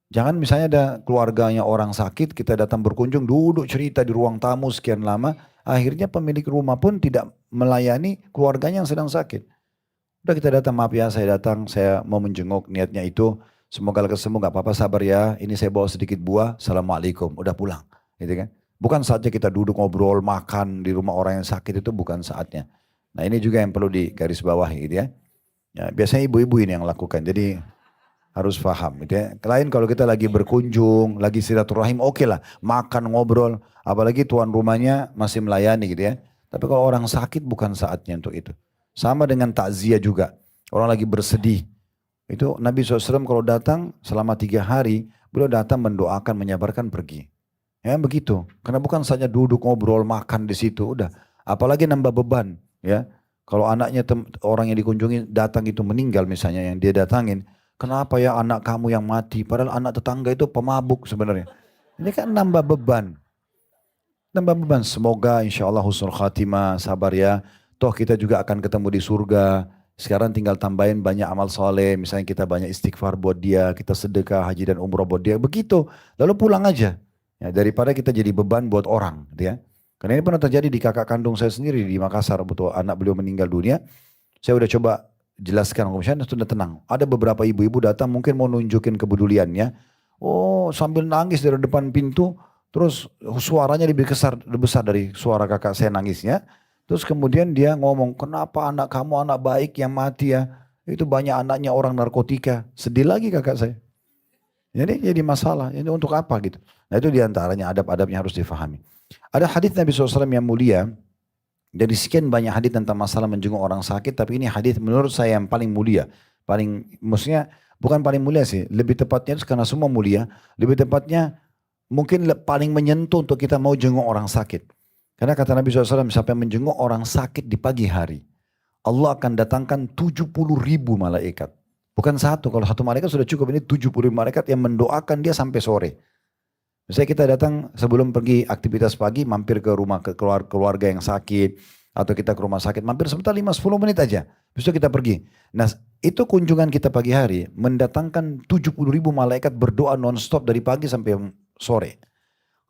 Jangan misalnya ada keluarganya orang sakit, kita datang berkunjung, duduk cerita di ruang tamu sekian lama, akhirnya pemilik rumah pun tidak melayani keluarganya yang sedang sakit. Udah kita datang, maaf ya saya datang, saya mau menjenguk, niatnya itu, semoga lekas sembuh, gak apa-apa sabar ya, ini saya bawa sedikit buah, assalamualaikum, udah pulang. Gitu kan. Bukan saatnya kita duduk ngobrol, makan di rumah orang yang sakit, itu bukan saatnya. Nah ini juga yang perlu digarisbawahi gitu ya. Ya biasanya ibu-ibu ini yang lakukan, jadi harus paham gitu ya. Lain kalau kita lagi berkunjung, lagi silaturahim, oke lah, makan, ngobrol. Apalagi tuan rumahnya masih melayani gitu ya. Tapi kalau orang sakit bukan saatnya untuk itu. Sama dengan takziah juga. Orang lagi bersedih. Itu Nabi SAW kalau datang selama 3 hari, beliau datang mendoakan, menyabarkan, pergi. Ya begitu. Karena bukan saja duduk ngobrol, makan di situ, udah. Apalagi nambah beban ya. Kalau anaknya orang yang dikunjungi datang itu meninggal misalnya yang dia datangin. Kenapa ya anak kamu yang mati? Padahal anak tetangga itu pemabuk sebenarnya. Ini kan nambah beban. Nambah beban. Semoga insya Allah husnul khatimah, sabar ya. Toh kita juga akan ketemu di surga. Sekarang tinggal tambahin banyak amal soleh. Misalnya kita banyak istighfar buat dia. Kita sedekah, haji dan umroh buat dia. Begitu. Lalu pulang aja. Ya, daripada kita jadi beban buat orang. Gitu ya. Karena ini pernah terjadi di kakak kandung saya sendiri di Makassar. Betul anak beliau meninggal dunia. Saya udah coba jelaskan, misalnya sudah tenang. Ada beberapa ibu-ibu datang mungkin mau nunjukin kepeduliannya. Oh sambil nangis dari depan pintu. Terus suaranya lebih besar dari suara kakak saya nangisnya. Terus kemudian dia ngomong, kenapa anak kamu anak baik yang mati ya. Itu banyak anaknya orang narkotika. Sedih lagi kakak saya. Jadi masalah. Ini untuk apa gitu. Nah itu diantaranya adab-adabnya harus difahami. Ada hadis Nabi SAW yang mulia. Dari sekian banyak hadis tentang masalah menjenguk orang sakit, tapi ini hadis menurut saya yang paling mulia. Maksudnya bukan paling mulia sih, lebih tepatnya karena semua mulia, lebih tepatnya mungkin paling menyentuh untuk kita mau jenguk orang sakit. Karena kata Nabi SAW, siapa yang menjenguk orang sakit di pagi hari, Allah akan datangkan 70.000 malaikat. Bukan satu, kalau satu malaikat sudah cukup, ini 70.000 malaikat yang mendoakan dia sampai sore. Misalnya kita datang sebelum pergi aktivitas pagi, mampir ke rumah keluarga yang sakit, atau kita ke rumah sakit, mampir sebentar 5-10 menit aja. Besok kita pergi. Nah itu kunjungan kita pagi hari, mendatangkan 70.000 malaikat berdoa non-stop dari pagi sampai sore.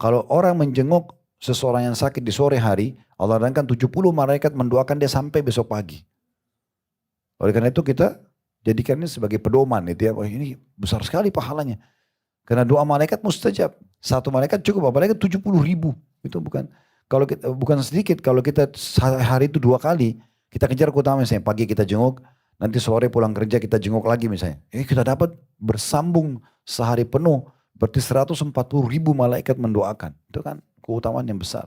Kalau orang menjenguk seseorang yang sakit di sore hari, Allah datangkan 70 malaikat mendoakan dia sampai besok pagi. Oleh karena itu kita jadikan ini sebagai pedoman. Itu ya. Wah, ini besar sekali pahalanya. Karena doa malaikat mustajab. Satu malaikat cukup, apalagi 70.000. Itu bukan sedikit. Kalau kita hari itu 2 kali, kita kejar keutamaan misalnya. Pagi kita jenguk, nanti sore pulang kerja kita jenguk lagi misalnya. Kita dapat bersambung sehari penuh. Berarti 140.000 malaikat mendoakan. Itu kan keutamaan yang besar.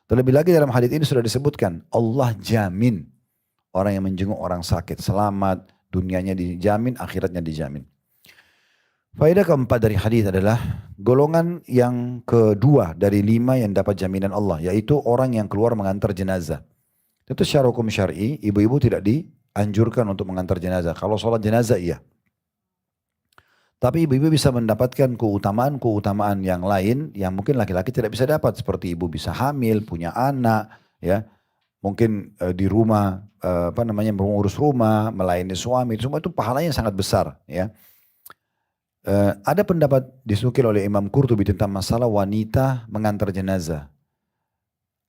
Terlebih lagi dalam hadits ini sudah disebutkan. Allah jamin orang yang menjenguk orang sakit. Selamat, dunianya dijamin, akhiratnya dijamin. Faedah keempat dari hadis adalah golongan yang kedua dari 5 yang dapat jaminan Allah, yaitu orang yang keluar mengantar jenazah. Itu secara hukum syar'i, ibu-ibu tidak dianjurkan untuk mengantar jenazah. Kalau sholat jenazah iya. Tapi ibu-ibu bisa mendapatkan keutamaan yang lain yang mungkin laki-laki tidak bisa dapat. Seperti ibu bisa hamil, punya anak, ya, mungkin di rumah mengurus rumah, melayani suami, semua itu pahalanya sangat besar, ya. Ada pendapat disukil oleh Imam Qurtubi tentang masalah wanita mengantar jenazah.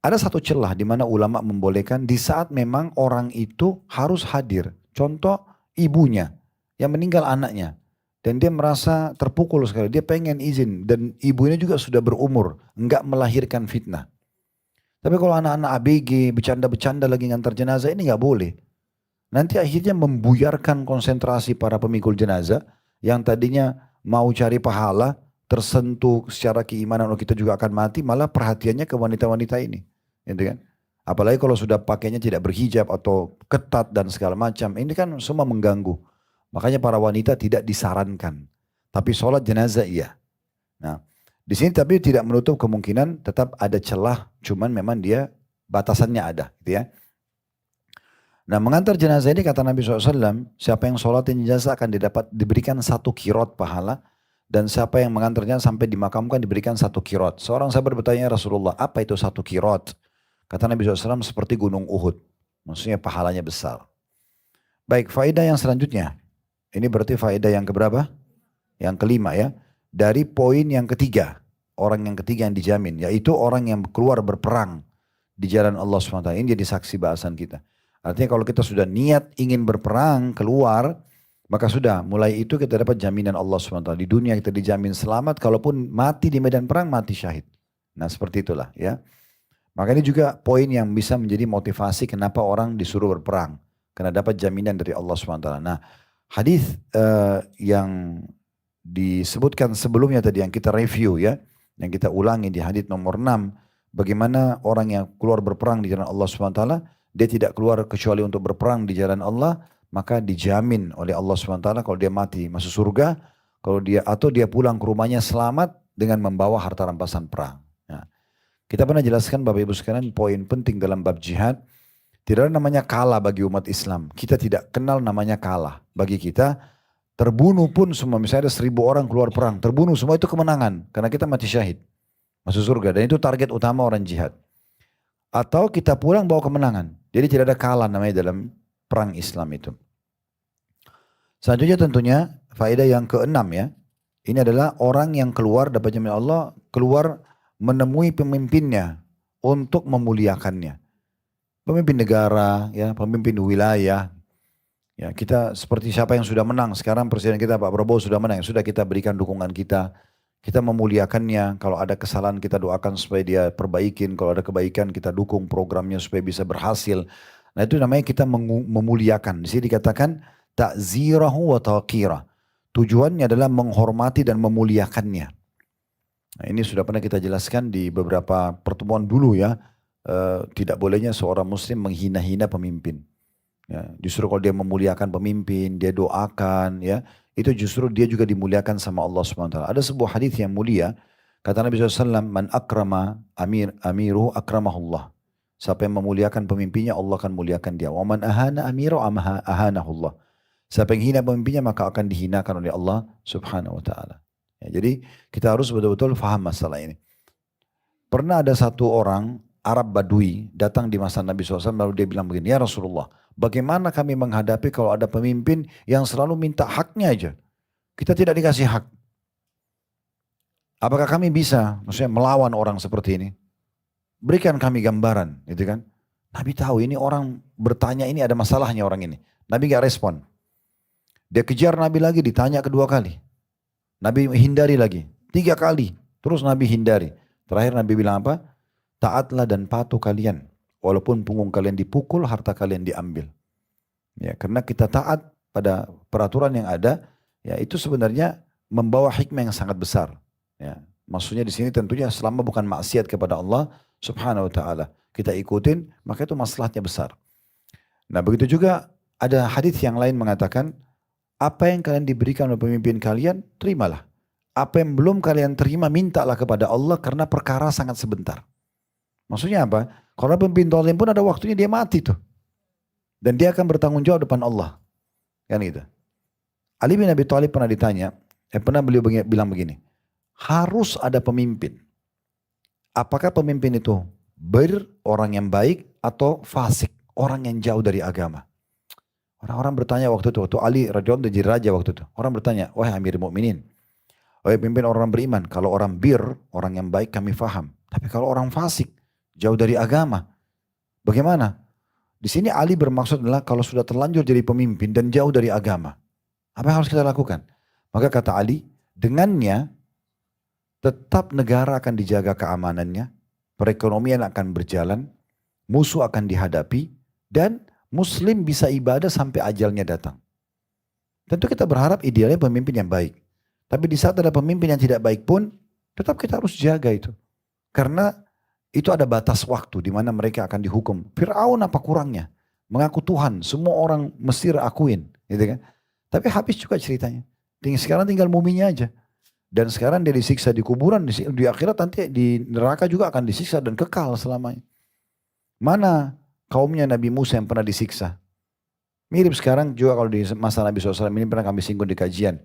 Ada satu celah di mana ulama membolehkan di saat memang orang itu harus hadir. Contoh ibunya yang meninggal anaknya. Dan dia merasa terpukul sekali. Dia pengen izin. Dan ibunya juga sudah berumur. Enggak melahirkan fitnah. Tapi kalau anak-anak ABG, bercanda-bercanda lagi ngantar jenazah, ini nggak boleh. Nanti akhirnya membuyarkan konsentrasi para pemikul jenazah yang tadinya mau cari pahala, tersentuh secara keimanan, oh kita juga akan mati, malah perhatiannya ke wanita-wanita ini. Gitu kan? Apalagi kalau sudah pakainya tidak berhijab atau ketat dan segala macam, ini kan semua mengganggu. Makanya para wanita tidak disarankan. Tapi sholat jenazah iya. Nah, di sini tapi tidak menutup kemungkinan tetap ada celah, cuman memang dia batasannya ada, gitu ya. Nah, mengantar jenazah ini kata Nabi SAW, siapa yang sholatin jenazah akan diberikan 1 qirot pahala, dan siapa yang mengantarnya sampai dimakamkan diberikan 1 qirot. Seorang sahabat bertanya, Rasulullah, apa itu 1 qirot? Kata Nabi SAW, seperti gunung Uhud. Maksudnya pahalanya besar. Baik, faedah yang selanjutnya. Ini berarti faedah yang keberapa? Yang kelima ya. Dari poin yang ketiga. Orang yang ketiga yang dijamin. Yaitu orang yang keluar berperang di jalan Allah SWT. Ini jadi saksi bahasan kita. Artinya kalau kita sudah niat ingin berperang keluar, maka sudah mulai itu kita dapat jaminan Allah SWT. Di dunia kita dijamin selamat, kalaupun mati di medan perang, mati syahid. Nah seperti itulah ya. Maka ini juga poin yang bisa menjadi motivasi kenapa orang disuruh berperang. Karena dapat jaminan dari Allah SWT. Nah hadis yang disebutkan sebelumnya tadi yang kita review ya. Yang kita ulangi di hadis nomor 6. Bagaimana orang yang keluar berperang di jalan Allah SWT. Dia tidak keluar kecuali untuk berperang di jalan Allah, maka dijamin oleh Allah SWT kalau dia mati masuk surga, kalau dia atau dia pulang ke rumahnya selamat dengan membawa harta rampasan perang. Nah, kita pernah jelaskan Bapak Ibu sekalian poin penting dalam bab jihad, tidak ada namanya kalah bagi umat Islam. Kita tidak kenal namanya kalah. Bagi kita terbunuh pun semua, misalnya ada 1.000 orang keluar perang, terbunuh semua itu kemenangan karena kita mati syahid, masuk surga, dan itu target utama orang jihad. Atau kita pulang bawa kemenangan. Jadi tidak ada kalah namanya dalam perang Islam itu. Selanjutnya tentunya faedah yang keenam ya. Ini adalah orang yang keluar dapat jaminan Allah, keluar menemui pemimpinnya untuk memuliakannya. Pemimpin negara, ya, pemimpin wilayah. Ya, kita seperti siapa yang sudah menang. Sekarang presiden kita Pak Prabowo sudah menang. Sudah kita berikan dukungan kita. Kita memuliakannya, kalau ada kesalahan kita doakan supaya dia perbaikin, kalau ada kebaikan kita dukung programnya supaya bisa berhasil. Nah itu namanya kita memuliakan. Di sini dikatakan ta'zirahu wa taqira. Tujuannya adalah menghormati dan memuliakannya. Nah ini sudah pernah kita jelaskan di beberapa pertemuan dulu ya. Tidak bolehnya seorang muslim menghina-hina pemimpin. Ya, justru kalau dia memuliakan pemimpin, dia doakan ya. Itu justru dia juga dimuliakan sama Allah SWT. Ada sebuah hadis yang mulia. Kata Nabi SAW, man akrama amiruhu akramahullah. Siapa yang memuliakan pemimpinnya, Allah akan muliakan dia. Wa man ahana amiruhu ahanahullah. Siapa yang hina pemimpinnya, maka akan dihinakan oleh Allah Subhanahu Wa Taala. Ya, jadi kita harus betul-betul faham masalah ini. Pernah ada satu orang Arab Badui datang di masa Nabi SAW lalu dia bilang begini, ya Rasulullah, bagaimana kami menghadapi kalau ada pemimpin yang selalu minta haknya aja. Kita tidak dikasih hak. Apakah kami bisa maksudnya melawan orang seperti ini? Berikan kami gambaran, gitu kan. Nabi tahu ini orang bertanya ini ada masalahnya orang ini. Nabi gak respon. Dia kejar Nabi lagi, ditanya kedua kali. Nabi hindari lagi, 3 kali. Terus Nabi hindari. Terakhir Nabi bilang apa? Taatlah dan patuh kalian. Walaupun punggung kalian dipukul, harta kalian diambil. Ya, karena kita taat pada peraturan yang ada, ya itu sebenarnya membawa hikmah yang sangat besar. Ya, maksudnya di sini tentunya selama bukan maksiat kepada Allah Subhanahu Wa Taala, kita ikutin, maka itu masalahnya besar. Nah, begitu juga ada hadis yang lain mengatakan, apa yang kalian diberikan oleh pemimpin kalian, terimalah. Apa yang belum kalian terima, mintalah kepada Allah karena perkara sangat sebentar. Maksudnya apa? Kalau pemimpin zalim pun ada waktunya dia mati tuh. Dan dia akan bertanggung jawab depan Allah. Kan gitu. Ali bin Abi Thalib pernah ditanya, pernah beliau bilang begini, harus ada pemimpin. Apakah pemimpin itu orang yang baik atau fasik, orang yang jauh dari agama? Orang-orang bertanya waktu itu, waktu Ali radhiyallahu anhu jadi raja waktu itu. Orang bertanya, wahai Amir Mukminin, wahai pemimpin orang beriman, kalau orang orang yang baik kami faham. Tapi kalau orang fasik, jauh dari agama, bagaimana? Di sini Ali bermaksud adalah kalau sudah terlanjur jadi pemimpin dan jauh dari agama, apa yang harus kita lakukan? Maka kata Ali, dengannya tetap negara akan dijaga keamanannya, perekonomian akan berjalan, musuh akan dihadapi, dan muslim bisa ibadah sampai ajalnya datang. Tentu kita berharap idealnya pemimpin yang baik. Tapi di saat ada pemimpin yang tidak baik pun, tetap kita harus jaga itu. Karena itu ada batas waktu di mana mereka akan dihukum. Fir'aun apa kurangnya? Mengaku Tuhan, semua orang Mesir akuin. Gitu kan? Tapi habis juga ceritanya. Sekarang tinggal muminya aja. Dan sekarang dia disiksa di kuburan, di akhirat nanti di neraka juga akan disiksa dan kekal selamanya. Mana kaumnya Nabi Musa yang pernah disiksa? Mirip sekarang juga kalau di masa Nabi SAW ini pernah kami singgung di kajian.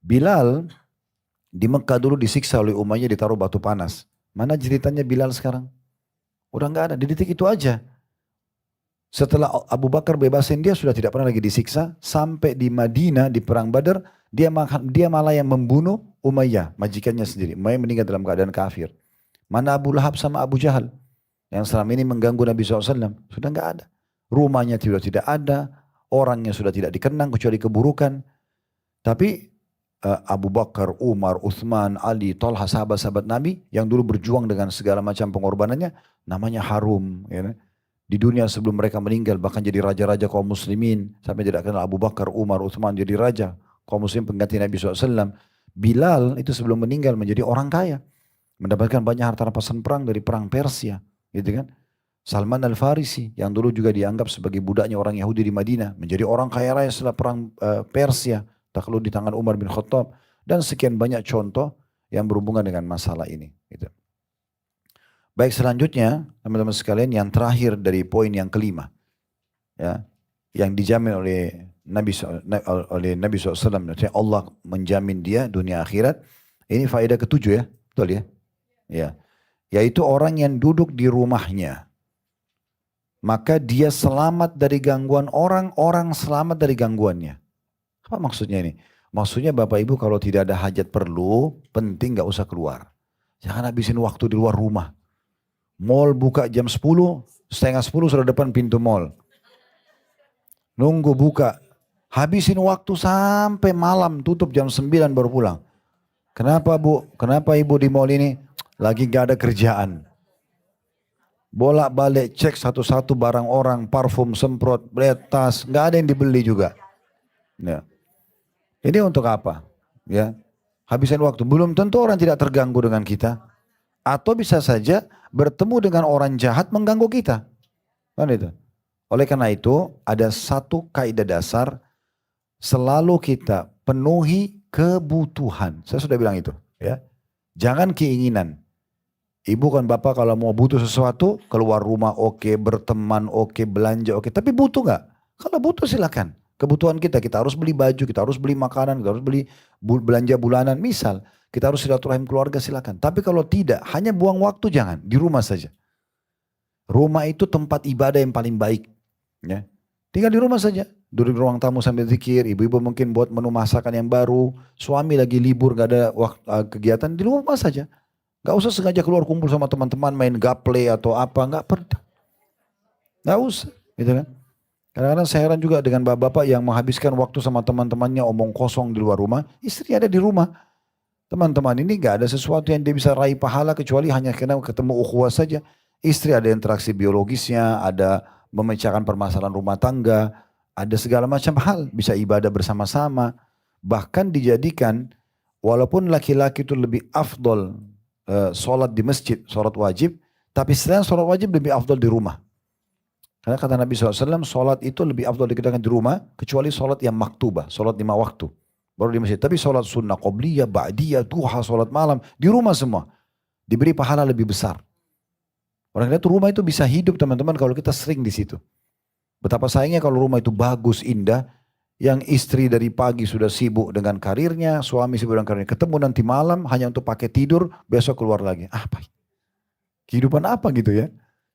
Bilal di Mekah dulu disiksa oleh umatnya ditaruh batu panas. Mana ceritanya Bilal sekarang? Udah nggak ada, di detik itu aja. Setelah Abu Bakar bebasin dia sudah tidak pernah lagi disiksa. Sampai di Madinah di perang Badar dia malah yang membunuh Umayyah, majikannya sendiri. Umayyah meninggal dalam keadaan kafir. Mana Abu Lahab sama Abu Jahal yang selama ini mengganggu Nabi SAW? Sudah nggak ada. Rumahnya sudah tidak ada, orangnya sudah tidak dikenang kecuali keburukan. Tapi Abu Bakar, Umar, Uthman, Ali, Talha, sahabat-sahabat Nabi yang dulu berjuang dengan segala macam pengorbanannya, namanya harum. Ya. Di dunia sebelum mereka meninggal bahkan jadi raja-raja kaum muslimin. Sampai tidak kenal Abu Bakar, Umar, Uthman jadi raja kaum muslim pengganti Nabi SAW. Bilal itu sebelum meninggal menjadi orang kaya. Mendapatkan banyak harta rampasan perang dari perang Persia. Gitu kan. Salman Al-Farisi yang dulu juga dianggap sebagai budaknya orang Yahudi di Madinah. Menjadi orang kaya raya setelah perang Persia. Takluk di tangan Umar bin Khattab. Dan sekian banyak contoh yang berhubungan dengan masalah ini. Gitu. Baik, selanjutnya teman-teman sekalian yang terakhir dari poin yang kelima. Ya, yang dijamin oleh Nabi SAW. Allah menjamin dia dunia akhirat. Ini faedah ketujuh ya. Betul ya? Ya. Yaitu orang yang duduk di rumahnya. Maka dia selamat dari gangguan orang, orang selamat dari gangguannya. Apa maksudnya ini? Maksudnya Bapak Ibu kalau tidak ada hajat perlu, penting gak usah keluar. Jangan habisin waktu di luar rumah. Mall buka jam 10, setengah 10 sudah depan pintu mall. Nunggu buka. Habisin waktu sampai malam, tutup jam 9 baru pulang. Kenapa Bu? Kenapa Ibu di mall ini? Lagi gak ada kerjaan. Bolak-balik cek satu-satu barang orang, parfum, semprot, tas, gak ada yang dibeli juga. Ya. Ini untuk apa? Ya, habisin waktu. Belum tentu orang tidak terganggu dengan kita. Atau bisa saja bertemu dengan orang jahat mengganggu kita. Kan itu. Oleh karena itu ada satu kaidah dasar. Selalu kita penuhi kebutuhan. Saya sudah bilang itu. Ya, jangan keinginan. Ibu kan bapak kalau mau butuh sesuatu. Keluar rumah oke, berteman oke, belanja oke. Tapi butuh gak? Kalau butuh silakan. Kebutuhan kita harus beli baju, kita harus beli makanan, kita harus beli belanja bulanan. Misal, kita harus silaturahim keluarga silakan. Tapi kalau tidak, hanya buang waktu jangan, di rumah saja. Rumah itu tempat ibadah yang paling baik. Ya. Tinggal di rumah saja. Duduk di ruang tamu sambil zikir, ibu-ibu mungkin buat menu masakan yang baru. Suami lagi libur, gak ada kegiatan, di rumah saja. Gak usah sengaja keluar kumpul sama teman-teman, main gaple atau apa, gak perlu. Gak usah, gitu kan. Kadang-kadang saya heran juga dengan bapak-bapak yang menghabiskan waktu sama teman-temannya omong kosong di luar rumah. Istri ada di rumah. Teman-teman ini gak ada sesuatu yang dia bisa raih pahala kecuali hanya karena ketemu ukhuwah saja. Istri ada interaksi biologisnya, ada memecahkan permasalahan rumah tangga, ada segala macam hal. Bisa ibadah bersama-sama. Bahkan dijadikan walaupun laki-laki itu lebih afdol sholat di masjid, sholat wajib. Tapi selain sholat wajib lebih afdol di rumah. Karena kata Nabi SAW, sholat itu lebih afdal dikerjakan di rumah, kecuali sholat yang maktubah, sholat 5 waktu. Baru di masjid. Tapi sholat sunnah, qobliyah, ba'diyah, duha, sholat malam, di rumah semua. Diberi pahala lebih besar. Orang kita rumah itu bisa hidup teman-teman kalau kita sering di situ. Betapa sayangnya kalau rumah itu bagus, indah, yang istri dari pagi sudah sibuk dengan karirnya, suami sibuk dengan karirnya, ketemu nanti malam hanya untuk pakai tidur, besok keluar lagi. Apa? Kehidupan apa gitu ya?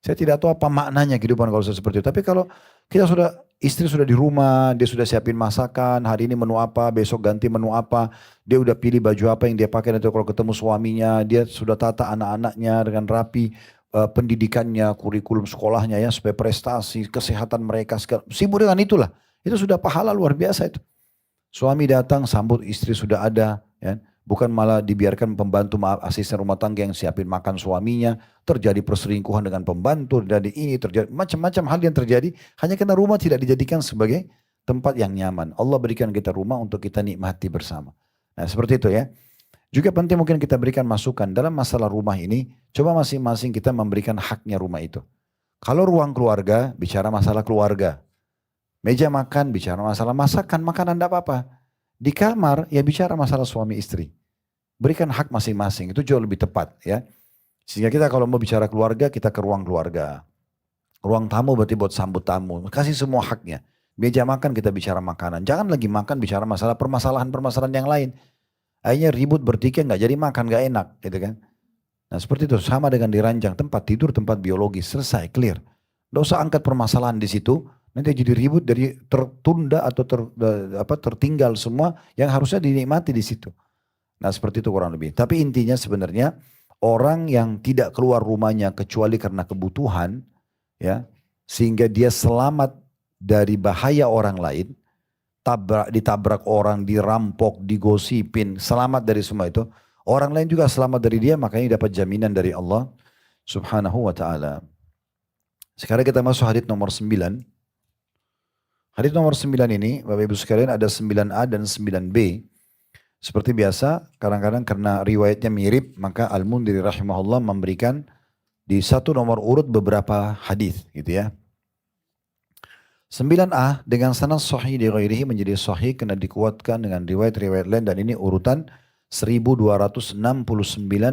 Saya tidak tahu apa maknanya kehidupan kalau seperti itu. Tapi kalau kita sudah, istri sudah di rumah, dia sudah siapin masakan, hari ini menu apa, besok ganti menu apa, dia udah pilih baju apa yang dia pakai nanti kalau ketemu suaminya, dia sudah tata anak-anaknya dengan rapi, pendidikannya, kurikulum sekolahnya ya, supaya prestasi, kesehatan mereka, sibuk dengan itulah. Itu sudah pahala luar biasa itu. Suami datang, sambut istri sudah ada, ya. Bukan malah dibiarkan pembantu asisten rumah tangga yang siapin makan suaminya, terjadi perselingkuhan dengan pembantu, dari ini terjadi macam-macam hal yang terjadi hanya karena rumah tidak dijadikan sebagai tempat yang nyaman. Allah berikan kita rumah untuk kita nikmati bersama. Nah seperti itu ya. Juga penting mungkin kita berikan masukan dalam masalah rumah ini, coba masing-masing kita memberikan haknya rumah itu. Kalau ruang keluarga, bicara masalah keluarga. Meja makan, bicara masalah masakan, makanan tidak apa-apa. Di kamar, ya bicara masalah suami istri. Berikan hak masing-masing, itu jauh lebih tepat ya. Sehingga kita kalau mau bicara keluarga, kita ke ruang keluarga. Ruang tamu berarti buat sambut tamu. Kasih semua haknya. Meja makan kita bicara makanan. Jangan lagi makan bicara masalah permasalahan-permasalahan yang lain. Akhirnya ribut bertikai nggak jadi makan nggak enak gitu kan. Nah seperti itu sama dengan di ranjang tempat tidur tempat biologis selesai clear. Nggak usah angkat permasalahan di situ. Nanti jadi ribut dari tertunda atau tertinggal semua yang harusnya dinikmati di situ. Nah seperti itu kurang lebih. Tapi intinya sebenarnya orang yang tidak keluar rumahnya kecuali karena kebutuhan, ya, sehingga dia selamat dari bahaya orang lain, ditabrak orang, dirampok, digosipin, selamat dari semua itu. Orang lain juga selamat dari dia, makanya dapat jaminan dari Allah Subhanahu wa ta'ala. Sekarang kita masuk hadits nomor 9. Hadits nomor 9 ini, Bapak Ibu sekalian, ada 9a dan 9b. Seperti biasa, kadang-kadang karena riwayatnya mirip, maka Al-Mundhiri rahimahullah memberikan di satu nomor urut beberapa hadis, gitu ya. 9a dengan sanad sahih di ghairihi menjadi sahih karena dikuatkan dengan riwayat-riwayat lain, dan ini urutan 1269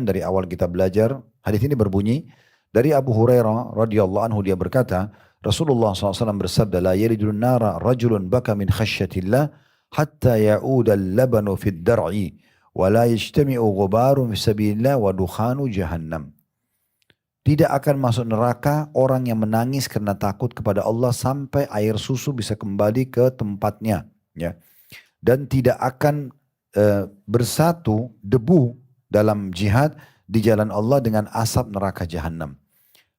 dari awal kita belajar. Hadis ini berbunyi dari Abu Hurairah radhiyallahu anhu, dia berkata, Rasulullah SAW bersabda, la yaridun nara rajulun baka min khasyatillah hatta ya'uda al-labanu fid dar'i wa la yajtami'u ghubarun fi sabilillah wa dukhanu jahannam. Tidak akan masuk neraka orang yang menangis karena takut kepada Allah sampai air susu bisa kembali ke tempatnya, ya. Dan tidak akan bersatu debu dalam jihad di jalan Allah dengan asap neraka jahannam.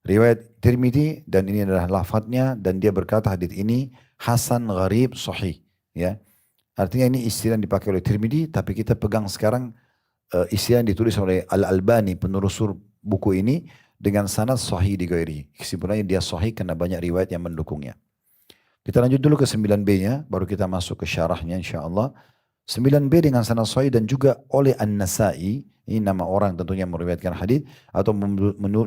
Riwayat Tirmidzi, dan ini adalah lafadznya, dan dia berkata hadits ini hasan gharib sahih, ya. Artinya ini istilah yang dipakai oleh Tirmidzi, tapi kita pegang sekarang istilah yang ditulis oleh Al-Albani penulis buku ini dengan sanad sahih di ghairi. Kesimpulannya dia sahih karena banyak riwayat yang mendukungnya. Kita lanjut dulu ke 9b-nya, baru kita masuk ke syarahnya insyaallah. 9b dengan sanad sahih dan juga oleh An-Nasa'i, ini nama orang tentunya meriwayatkan hadis atau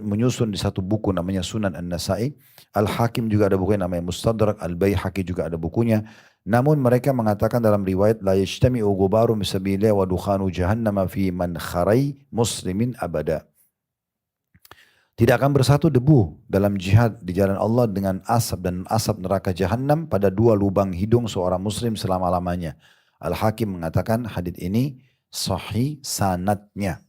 menyusun di satu buku namanya Sunan An-Nasa'i. Al-Hakim juga ada bukunya namanya Mustadrak, Al-Baihaqi juga ada bukunya. Namun mereka mengatakan dalam riwayat la yajtami'u ghubaru bisabilillah wa dukhanu jahannama fi man kharai muslimin abada. Tidak akan bersatu debu dalam jihad di jalan Allah dengan asap dan asap neraka jahannam pada dua lubang hidung seorang muslim selama-lamanya. Al-Hakim mengatakan hadits ini sahih sanadnya.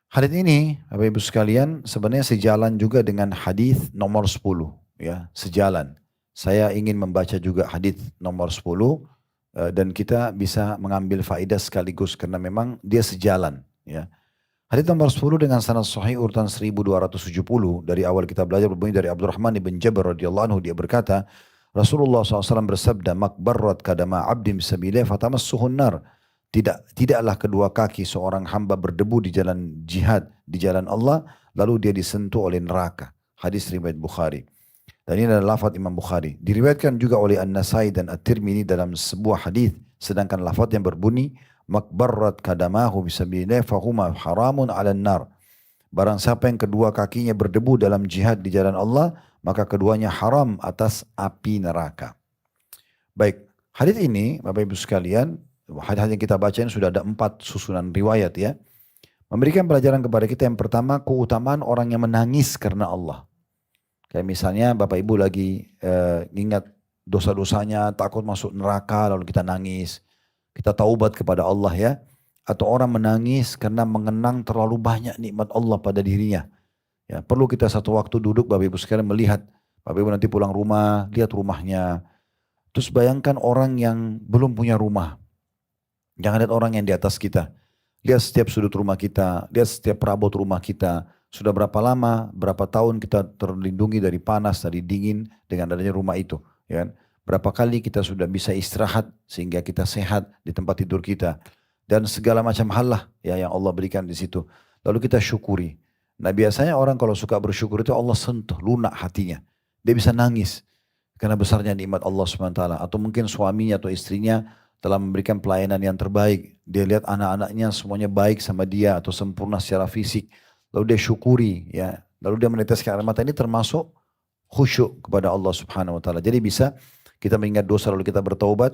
Hadits ini, Bapak Ibu sekalian, sebenarnya sejalan juga dengan hadis nomor 10, ya, sejalan. Saya ingin membaca juga hadis nomor 10 dan kita bisa mengambil faedah sekaligus karena memang dia sejalan, ya. Hadis nomor 10 dengan sanad sahih urutan 1270 dari awal kita belajar berbunyi dari Abdurrahman bin Jabir radhiyallahu anhu, dia berkata, Rasulullah SAW bersabda, makbarrat kadama abdim sabilillah fatamassuhun nar. Tidaklah kedua kaki seorang hamba berdebu di jalan jihad, di jalan Allah, lalu dia disentuh oleh neraka. Hadis riwayat Bukhari. Dan ini adalah lafaz Imam Bukhari. Diriwayatkan juga oleh An-Nasai dan At-Tirmidzi dalam sebuah hadis, sedangkan lafaz yang berbunyi, makbarrat kadamahu bisabilillah fahuma haramun 'alan nar. Barang siapa yang kedua kakinya berdebu dalam jihad di jalan Allah, maka keduanya haram atas api neraka. Baik, hadis ini Bapak Ibu sekalian, hadis yang kita bacain sudah ada 4 susunan riwayat, ya. Memberikan pelajaran kepada kita yang pertama, keutamaan orang yang menangis karena Allah. Kayak misalnya Bapak Ibu lagi ingat dosa-dosanya, takut masuk neraka, lalu kita nangis. Kita taubat kepada Allah, ya. Atau orang menangis karena mengenang terlalu banyak nikmat Allah pada dirinya. Ya, perlu kita satu waktu duduk Bapak Ibu sekalian melihat. Bapak Ibu nanti pulang rumah, lihat rumahnya. Terus bayangkan orang yang belum punya rumah. Jangan lihat orang yang di atas kita. Lihat setiap sudut rumah kita, lihat setiap perabot rumah kita. Sudah berapa lama, berapa tahun kita terlindungi dari panas, dari dingin dengan adanya rumah itu. Ya kan? Berapa kali kita sudah bisa istirahat sehingga kita sehat di tempat tidur kita. dan segala macam hal lah ya yang Allah berikan di situ. Lalu kita syukuri. Nah biasanya orang kalau suka bersyukur itu Allah sentuh, lunak hatinya. Dia bisa nangis karena besarnya nikmat Allah SWT. Atau mungkin suaminya atau istrinya telah memberikan pelayanan yang terbaik. Dia lihat anak-anaknya semuanya baik sama dia atau sempurna secara fisik. Lalu dia syukuri ya. Lalu dia meneteskan air mata, ini termasuk khusyuk kepada Allah Subhanahu wa taala. Jadi bisa kita mengingat dosa lalu kita bertaubat,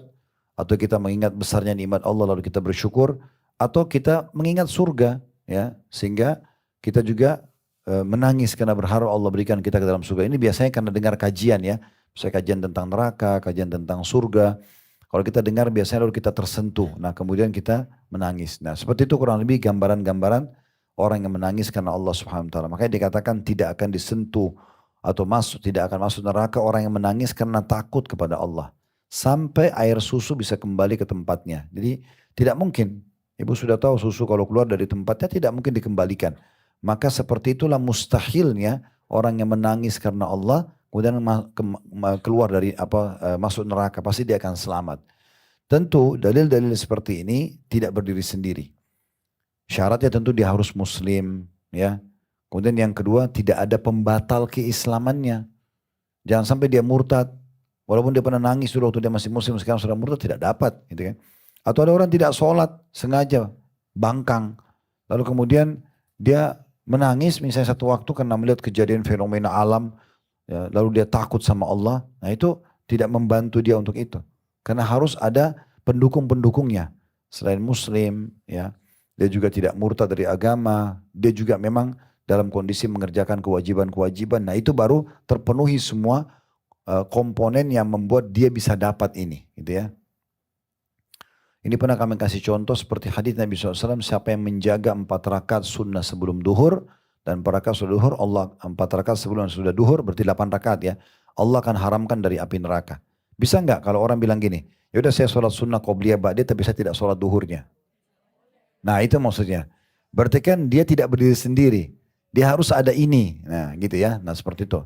atau kita mengingat besarnya nikmat Allah lalu kita bersyukur, atau kita mengingat surga ya, sehingga kita juga menangis karena berharap Allah berikan kita ke dalam surga. Ini biasanya karena dengar kajian ya. Misalnya kajian tentang neraka, kajian tentang surga. Kalau kita dengar biasanya lalu kita tersentuh. Nah kemudian kita menangis. Nah seperti itu kurang lebih gambaran-gambaran orang yang menangis karena Allah Subhanahu wa taala. Makanya dikatakan tidak akan disentuh atau tidak akan masuk neraka orang yang menangis karena takut kepada Allah. Sampai air susu bisa kembali ke tempatnya. Jadi tidak mungkin. Ibu sudah tahu susu kalau keluar dari tempatnya tidak mungkin dikembalikan. Maka seperti itulah mustahilnya orang yang menangis karena Allah kemudian keluar dari masuk neraka, pasti dia akan selamat. Tentu dalil-dalil seperti ini tidak berdiri sendiri. Syaratnya tentu dia harus muslim ya. Kemudian yang kedua tidak ada pembatal keislamannya. Jangan sampai dia murtad. Walaupun dia pernah nangis dulu waktu dia masih muslim, sekarang sudah murtad, tidak dapat gitu kan. Atau ada orang tidak sholat sengaja bangkang. Lalu kemudian dia menangis misalnya satu waktu karena melihat kejadian fenomena alam. Ya, lalu dia takut sama Allah. Nah itu tidak membantu dia untuk itu. Karena harus ada pendukung-pendukungnya. Selain muslim ya. Dia juga tidak murtad dari agama. Dia juga memang dalam kondisi mengerjakan kewajiban-kewajiban. Nah itu baru terpenuhi semua komponen yang membuat dia bisa dapat ini. Gitu ya. Ini pernah kami kasih contoh seperti hadis Nabi SAW. Siapa yang menjaga 4 rakaat sunnah sebelum duhur. Dan 4 rakaat sudah duhur. 4 rakaat sebelum sudah duhur berarti 8 rakaat ya. Allah akan haramkan dari api neraka. Bisa nggak kalau orang bilang gini. Yaudah saya sholat sunnah qobliyah ba'diyah tapi saya tidak sholat duhurnya. Nah itu maksudnya. Berarti kan dia tidak berdiri sendiri. Dia harus ada ini. Nah gitu ya. Nah seperti itu.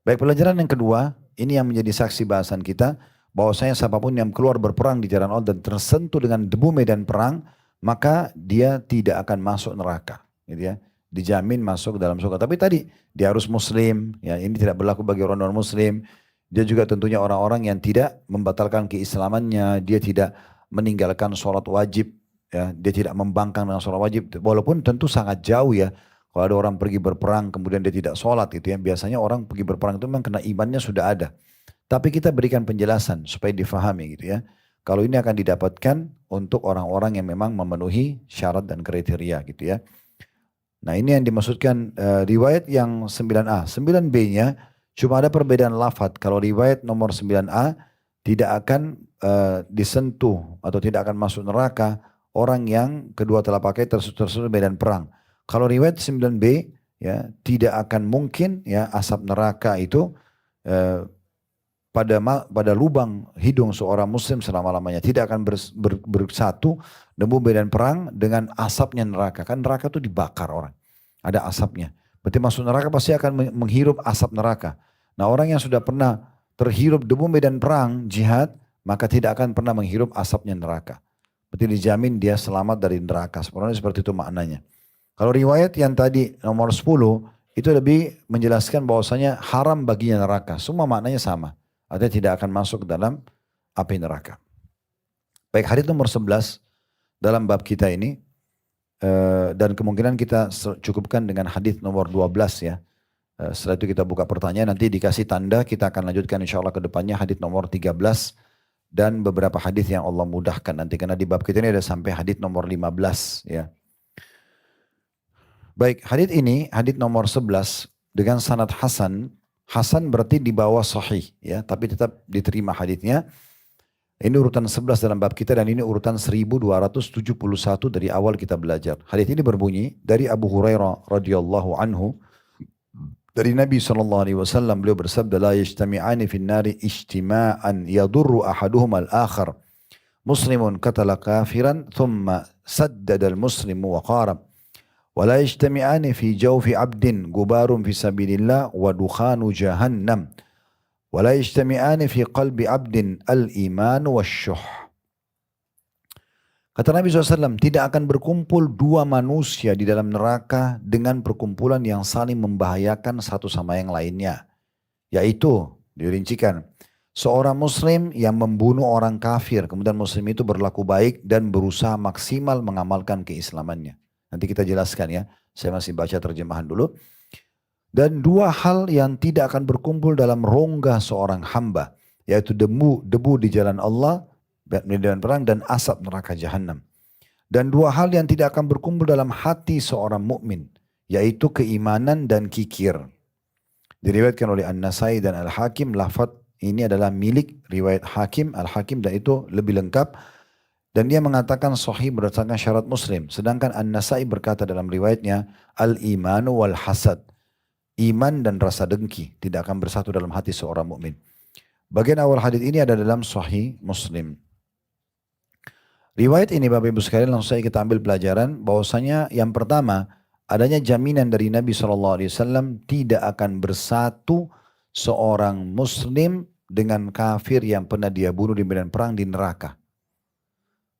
Baik, pelajaran yang kedua. Ini yang menjadi saksi bahasan kita. Bahwasanya siapapun yang keluar berperang di jalan Allah dan tersentuh dengan debu medan perang. Maka dia tidak akan masuk neraka. Gitu ya. Dijamin masuk dalam surga. Tapi tadi dia harus muslim. Ya, ini tidak berlaku bagi orang non muslim. Dia juga tentunya orang-orang yang tidak membatalkan keislamannya. Dia tidak meninggalkan sholat wajib. Ya, dia tidak membangkang dengan sholat wajib. Walaupun tentu sangat jauh ya. Kalau ada orang pergi berperang kemudian dia tidak sholat gitu ya. Biasanya orang pergi berperang itu memang karena imannya sudah ada. Tapi kita berikan penjelasan supaya difahami gitu ya. Kalau ini akan didapatkan untuk orang-orang yang memang memenuhi syarat dan kriteria gitu ya. Nah ini yang dimaksudkan riwayat yang 9a. 9b-nya cuma ada perbedaan lafadz. Kalau riwayat nomor 9a tidak akan disentuh atau tidak akan masuk neraka orang yang kedua telapak kaki tersentuh medan perang. Kalau riwayat 9b ya tidak akan mungkin ya asap neraka itu pada lubang hidung seorang muslim selama-lamanya. Tidak akan bersatu debu medan perang dengan asapnya neraka. Kan neraka itu dibakar orang. Ada asapnya. Berarti masuk neraka pasti akan menghirup asap neraka. Nah orang yang sudah pernah terhirup debu medan perang, jihad, maka tidak akan pernah menghirup asapnya neraka. Berarti dijamin dia selamat dari neraka. Seperti itu maknanya. Kalau riwayat yang tadi nomor 10, itu lebih menjelaskan bahwasanya haram baginya neraka. Semua maknanya sama. Artinya tidak akan masuk ke dalam api neraka. Baik, hadis nomor 11 dalam bab kita ini. Dan kemungkinan kita cukupkan dengan hadis nomor 12 ya. Setelah itu kita buka pertanyaan, nanti dikasih tanda, kita akan lanjutkan insya Allah ke depannya hadis nomor 13. Dan beberapa hadis yang Allah mudahkan nanti. Karena di bab kita ini ada sampai hadis nomor 15 ya. Baik, hadis ini, hadis nomor 11 dengan sanad hasan. Hasan berarti di bawah sahih ya, tapi tetap diterima hadisnya. Ini urutan 11 dalam bab kita dan ini urutan 1271 dari awal kita belajar. Hadis ini berbunyi dari Abu Hurairah radhiyallahu anhu dari Nabi SAW beliau bersabda la yajtami'ani fin nari ijtima'an yadurru ahaduhum al-akhar. Muslimun qatala kafiran thumma saddada al-muslimu wa qarab. ولا يجتمعان في جوف عبد غبار في سبيل الله ودخان جهنم ولا يجتمعان في قلب عبد الإيمان والشح. Kata Nabi SAW, tidak akan berkumpul dua manusia di dalam neraka dengan perkumpulan yang saling membahayakan satu sama yang lainnya. Yaitu, dirincikan, seorang muslim yang membunuh orang kafir, kemudian muslim itu berlaku baik dan berusaha maksimal mengamalkan keislamannya. Nanti kita jelaskan ya, saya masih baca terjemahan dulu. Dan dua hal yang tidak akan berkumpul dalam rongga seorang hamba, yaitu debu di jalan Allah, medan perang, dan asap neraka jahanam. Dan dua hal yang tidak akan berkumpul dalam hati seorang mukmin, yaitu keimanan dan kikir. Diriwayatkan oleh An-Nasai dan Al-Hakim, lafaz ini adalah milik riwayat Hakim, Al-Hakim, dan itu lebih lengkap. Dan dia mengatakan sahih berdasarkan syarat Muslim. Sedangkan An-Nasai berkata dalam riwayatnya, al-imanu wal hasad. Iman dan rasa dengki tidak akan bersatu dalam hati seorang mukmin. Bagian awal hadis ini ada dalam sahih Muslim. Riwayat ini Bapak Ibu sekalian langsung saja kita ambil pelajaran bahwasanya yang pertama, adanya jaminan dari Nabi SAW tidak akan bersatu seorang muslim dengan kafir yang pernah dia bunuh di medan perang di neraka.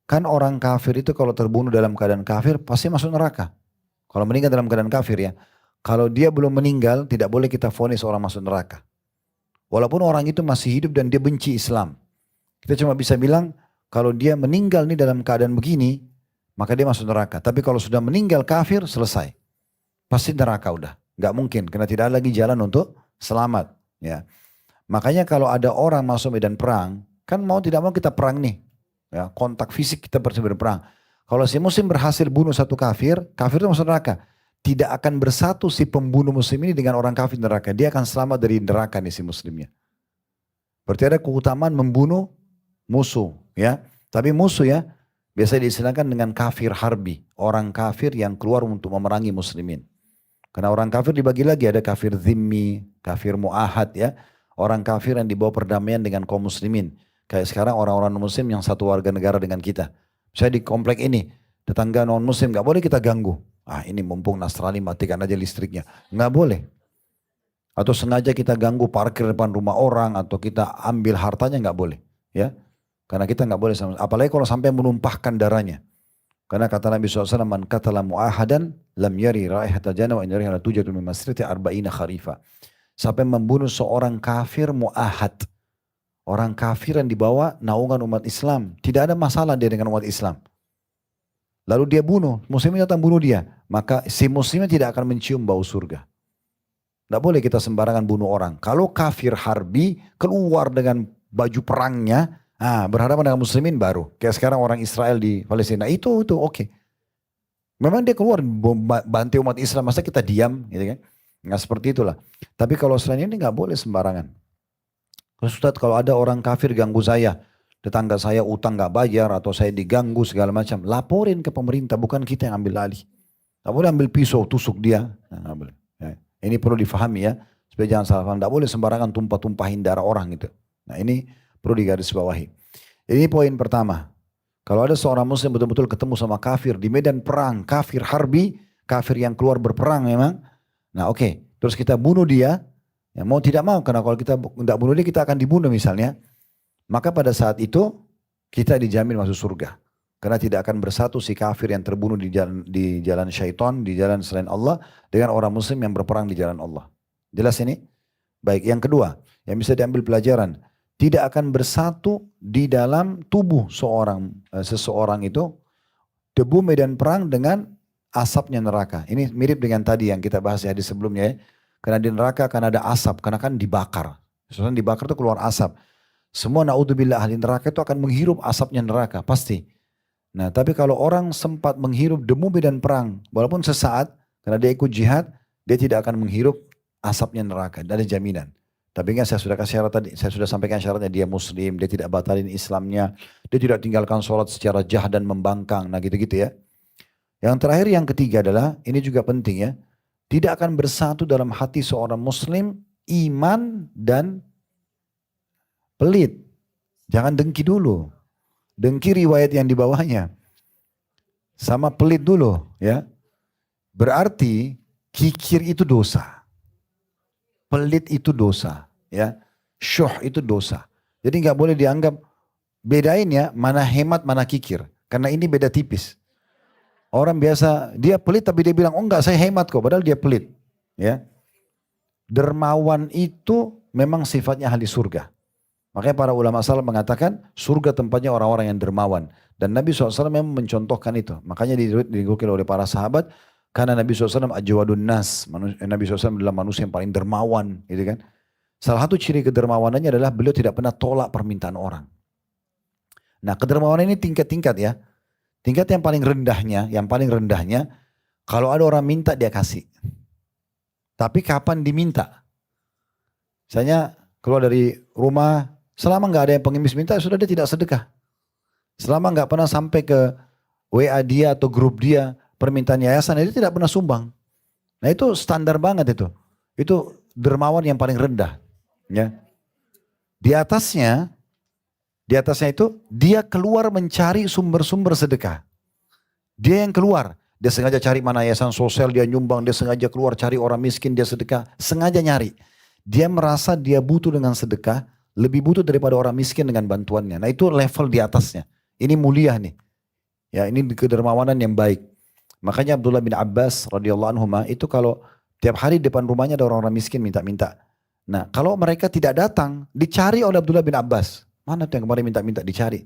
Kan orang kafir itu kalau terbunuh dalam keadaan kafir pasti masuk neraka. Kalau meninggal dalam keadaan kafir ya. Kalau dia belum meninggal tidak boleh kita vonis orang masuk neraka. Walaupun orang itu masih hidup dan dia benci Islam. Kita cuma bisa bilang kalau dia meninggal nih dalam keadaan begini maka dia masuk neraka. Tapi kalau sudah meninggal kafir selesai. Pasti neraka udah. Gak mungkin karena tidak ada lagi jalan untuk selamat. Ya. Makanya kalau ada orang masuk medan perang, kan mau tidak mau kita perang nih. Ya, kontak fisik kita berperang. Kalau si muslim berhasil bunuh satu kafir, kafir itu masuk neraka. Tidak akan bersatu si pembunuh muslim ini dengan orang kafir neraka. Dia akan selamat dari neraka nih si muslimnya. Berarti ada keutamaan membunuh musuh. Ya. Tapi musuh ya, biasanya diistilahkan dengan kafir harbi. Orang kafir yang keluar untuk memerangi muslimin. Karena orang kafir dibagi lagi, ada kafir zimmi, kafir mu'ahad ya. Orang kafir yang dibawa perdamaian dengan kaum muslimin. Kayak sekarang orang-orang muslim yang satu warga negara dengan kita. Saya di komplek ini, tetangga non muslim gak boleh kita ganggu. Ah ini mumpung Nasrani matikan aja listriknya. Gak boleh. Atau sengaja kita ganggu parkir depan rumah orang, atau kita ambil hartanya gak boleh. Ya, karena kita gak boleh, apalagi kalau sampai menumpahkan darahnya. Karena kata Nabi SAW, man qatala mu'ahadan lam yari raihatal jannah wa in yariha la tujadu min masriti arba'ina kharifa. Sampai membunuh seorang kafir mu'ahad. Orang kafir yang dibawa naungan umat Islam. Tidak ada masalah dia dengan umat Islam. Lalu dia bunuh, muslimnya datang bunuh dia. Maka si muslimnya tidak akan mencium bau surga. Tidak boleh kita sembarangan bunuh orang. Kalau kafir harbi keluar dengan baju perangnya, berhadapan dengan muslimin baru. Kayak sekarang orang Israel di Palestina. Itu oke. Memang dia keluar bantu umat Islam. Masa kita diam gitu kan. Nggak seperti itulah. Tapi kalau selain ini nggak boleh sembarangan. Ustaz kalau ada orang kafir ganggu saya. Tetangga saya utang nggak bayar. Atau saya diganggu segala macam. Laporin ke pemerintah. Bukan kita yang ambil alih. Nggak boleh ambil pisau tusuk dia. Nggak boleh. Ya. Ini perlu difahami ya. Supaya jangan salah paham. Nggak boleh sembarangan tumpah-tumpahin darah orang gitu. Nah ini perlu digarisbawahi. Ini poin pertama. Kalau ada seorang muslim betul-betul ketemu sama kafir di medan perang, kafir harbi, kafir yang keluar berperang memang. Nah oke, terus kita bunuh dia, ya mau tidak mau, karena kalau kita tidak bunuh dia kita akan dibunuh misalnya. Maka pada saat itu kita dijamin masuk surga. Karena tidak akan bersatu si kafir yang terbunuh di jalan syaitan, di jalan selain Allah, dengan orang muslim yang berperang di jalan Allah. Jelas ini? Baik, yang kedua, yang bisa diambil pelajaran. Tidak akan bersatu di dalam tubuh seseorang itu debu medan perang dengan asapnya neraka. Ini mirip dengan tadi yang kita bahas di sebelumnya ya. Karena di neraka akan ada asap, karena kan dibakar. Sesuatu dibakar itu keluar asap. Semua naudzubillah ahli neraka itu akan menghirup asapnya neraka, pasti. Nah tapi kalau orang sempat menghirup debu medan perang, walaupun sesaat, karena dia ikut jihad, dia tidak akan menghirup asapnya neraka. Ada jaminan. Tapi ingat saya sudah kasih syarat tadi, saya sudah sampaikan syaratnya, dia muslim, dia tidak batalin Islamnya, dia tidak tinggalkan sholat secara jahat dan membangkang, nah gitu-gitu ya. Yang terakhir yang ketiga adalah, ini juga penting ya, tidak akan bersatu dalam hati seorang muslim, iman dan pelit. Jangan dengki dulu, dengki riwayat yang di bawahnya, sama pelit dulu ya. Berarti kikir itu dosa. Pelit itu dosa, ya. Syuh itu dosa. Jadi nggak boleh dianggap, bedain ya, mana hemat, mana kikir. Karena ini beda tipis. Orang biasa, dia pelit tapi dia bilang, oh enggak saya hemat kok, padahal dia pelit. Ya. Dermawan itu memang sifatnya ahli surga. Makanya para ulama salaf mengatakan surga tempatnya orang-orang yang dermawan. Dan Nabi SAW memang mencontohkan itu. Makanya dinukil oleh para sahabat, karena Nabi SAW ajwadun nas. Nabi SAW adalah manusia yang paling dermawan. Gitu kan. Salah satu ciri kedermawanannya adalah beliau tidak pernah tolak permintaan orang. Nah kedermawanan ini tingkat-tingkat ya. Tingkat yang paling rendahnya, kalau ada orang minta dia kasih. Tapi kapan diminta? Misalnya keluar dari rumah, selama nggak ada yang pengemis minta, sudah dia tidak sedekah. Selama nggak pernah sampai ke WA dia atau grup dia, permintaan yayasan, dia tidak pernah sumbang. Nah itu standar banget itu. Itu dermawan yang paling rendah. Ya. Di atasnya itu dia keluar mencari sumber-sumber sedekah. Dia yang keluar. Dia sengaja cari mana yayasan sosial, dia nyumbang, dia sengaja keluar cari orang miskin, dia sedekah. Sengaja nyari. Dia merasa dia butuh dengan sedekah, lebih butuh daripada orang miskin dengan bantuannya. Nah itu level di atasnya. Ini mulia nih. Ya ini kedermawanan yang baik. Makanya Abdullah bin Abbas radhiyallahu anhu itu kalau tiap hari depan rumahnya ada orang-orang miskin minta-minta. Nah kalau mereka tidak datang, dicari oleh Abdullah bin Abbas. Mana tuh yang kemarin minta-minta dicari.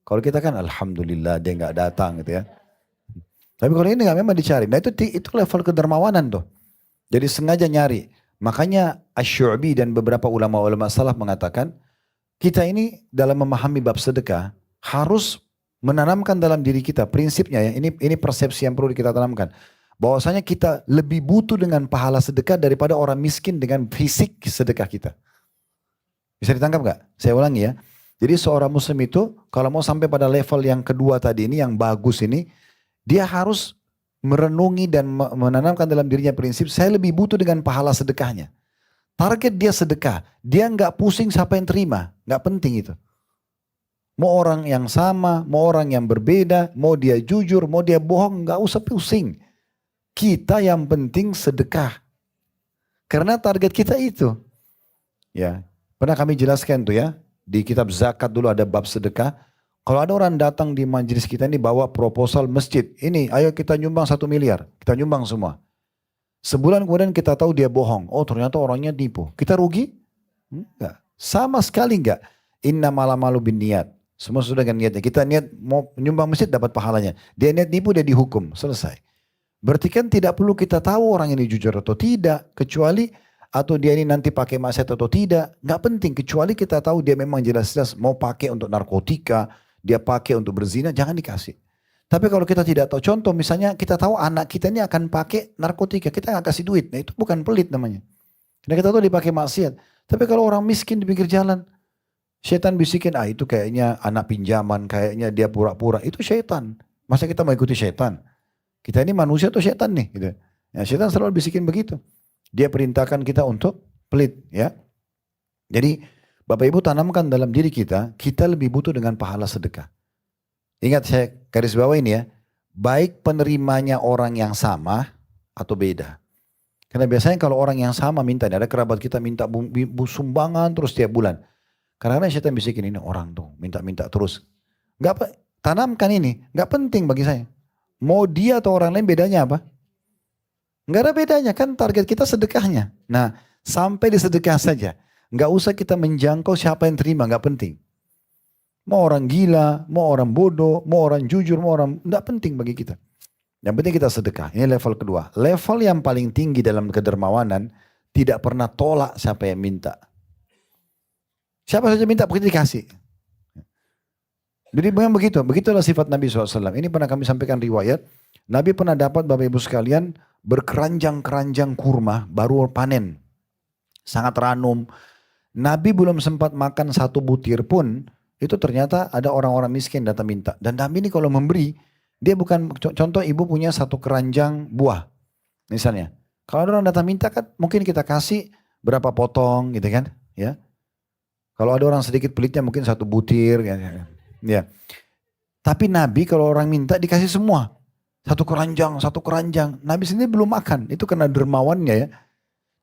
Kalau kita kan alhamdulillah dia nggak datang gitu ya. Tapi kalau ini nggak memang dicari. Nah itu level kedermawanan tuh. Jadi sengaja nyari. Makanya Asy-Syu'bi dan beberapa ulama-ulama salaf mengatakan kita ini dalam memahami bab sedekah harus menanamkan dalam diri kita prinsipnya ya. Ini persepsi yang perlu kita tanamkan. Bahwasanya kita lebih butuh dengan pahala sedekah daripada orang miskin dengan fisik sedekah kita. Bisa ditangkap nggak? Saya ulangi ya. Jadi seorang muslim itu kalau mau sampai pada level yang kedua tadi ini yang bagus ini, dia harus merenungi dan menanamkan dalam dirinya prinsip saya lebih butuh dengan pahala sedekahnya. Target dia sedekah, dia nggak pusing siapa yang terima, nggak penting itu. Mau orang yang sama, mau orang yang berbeda, mau dia jujur, mau dia bohong, nggak usah pusing. Kita yang penting sedekah, karena target kita itu. Ya, pernah kami jelaskan tuh ya. Di kitab zakat dulu ada bab sedekah. Kalau ada orang datang di majelis kita ini bawa proposal masjid. Ini ayo kita nyumbang 1 miliar. Kita nyumbang semua. Sebulan kemudian kita tahu dia bohong. Oh ternyata orangnya tipu. Kita rugi? Enggak. Sama sekali enggak. Inna malamalu bin niat. Semua sudah dengan niatnya. Kita niat mau nyumbang masjid dapat pahalanya. Dia niat nipu dia dihukum. Selesai. Berarti kan tidak perlu kita tahu orang ini jujur atau tidak. Kecuali atau dia ini nanti pakai maksiat atau tidak. Nggak penting. Kecuali kita tahu dia memang jelas-jelas mau pakai untuk narkotika. Dia pakai untuk berzina. Jangan dikasih. Tapi kalau kita tidak tahu. Contoh misalnya kita tahu anak kita ini akan pakai narkotika. Kita nggak kasih duit. Nah itu bukan pelit namanya. Karena kita tahu dia pakai maksiat. Tapi kalau orang miskin di pinggir jalan. Setan bisikin. Ah itu kayaknya anak pinjaman. Kayaknya dia pura-pura. Itu setan. Masa kita mau ikuti setan? Kita ini manusia atau setan nih? Gitu. Ya, setan selalu bisikin begitu. Dia perintahkan kita untuk pelit, ya. Jadi Bapak Ibu tanamkan dalam diri kita lebih butuh dengan pahala sedekah. Ingat saya garis bawah ini ya, baik penerimanya orang yang sama atau beda. Karena biasanya kalau orang yang sama minta, ada kerabat kita minta sumbangan terus tiap bulan. Kadang-kadang setan bisikin ini orang tuh minta-minta terus. Tanamkan ini, nggak penting bagi saya. Mau dia atau orang lain bedanya apa? Nggak ada bedanya kan target kita sedekahnya. Nah sampai di sedekah saja. Nggak usah kita menjangkau siapa yang terima, nggak penting. Mau orang gila, mau orang bodoh, mau orang jujur, mau orang... Nggak penting bagi kita. Yang penting kita sedekah. Ini level kedua. Level yang paling tinggi dalam kedermawanan, tidak pernah tolak siapa yang minta. Siapa saja minta, begitu dikasih. Jadi memang begitu. Begitulah sifat Nabi SAW. Ini pernah kami sampaikan riwayat. Nabi pernah dapat Bapak Ibu sekalian berkeranjang-keranjang kurma baru panen. Sangat ranum. Nabi belum sempat makan 1 butir pun, itu ternyata ada orang-orang miskin datang minta. Dan Nabi ini kalau memberi, dia bukan, contoh ibu punya 1 keranjang buah. Misalnya. Kalau ada orang datang minta kan mungkin kita kasih berapa potong gitu kan. Ya. Kalau ada orang sedikit pelitnya mungkin 1 butir. Ya. Tapi Nabi kalau orang minta dikasih semua. 1 keranjang, 1 keranjang. Nabi sendiri belum makan. Itu karena dermawannya ya.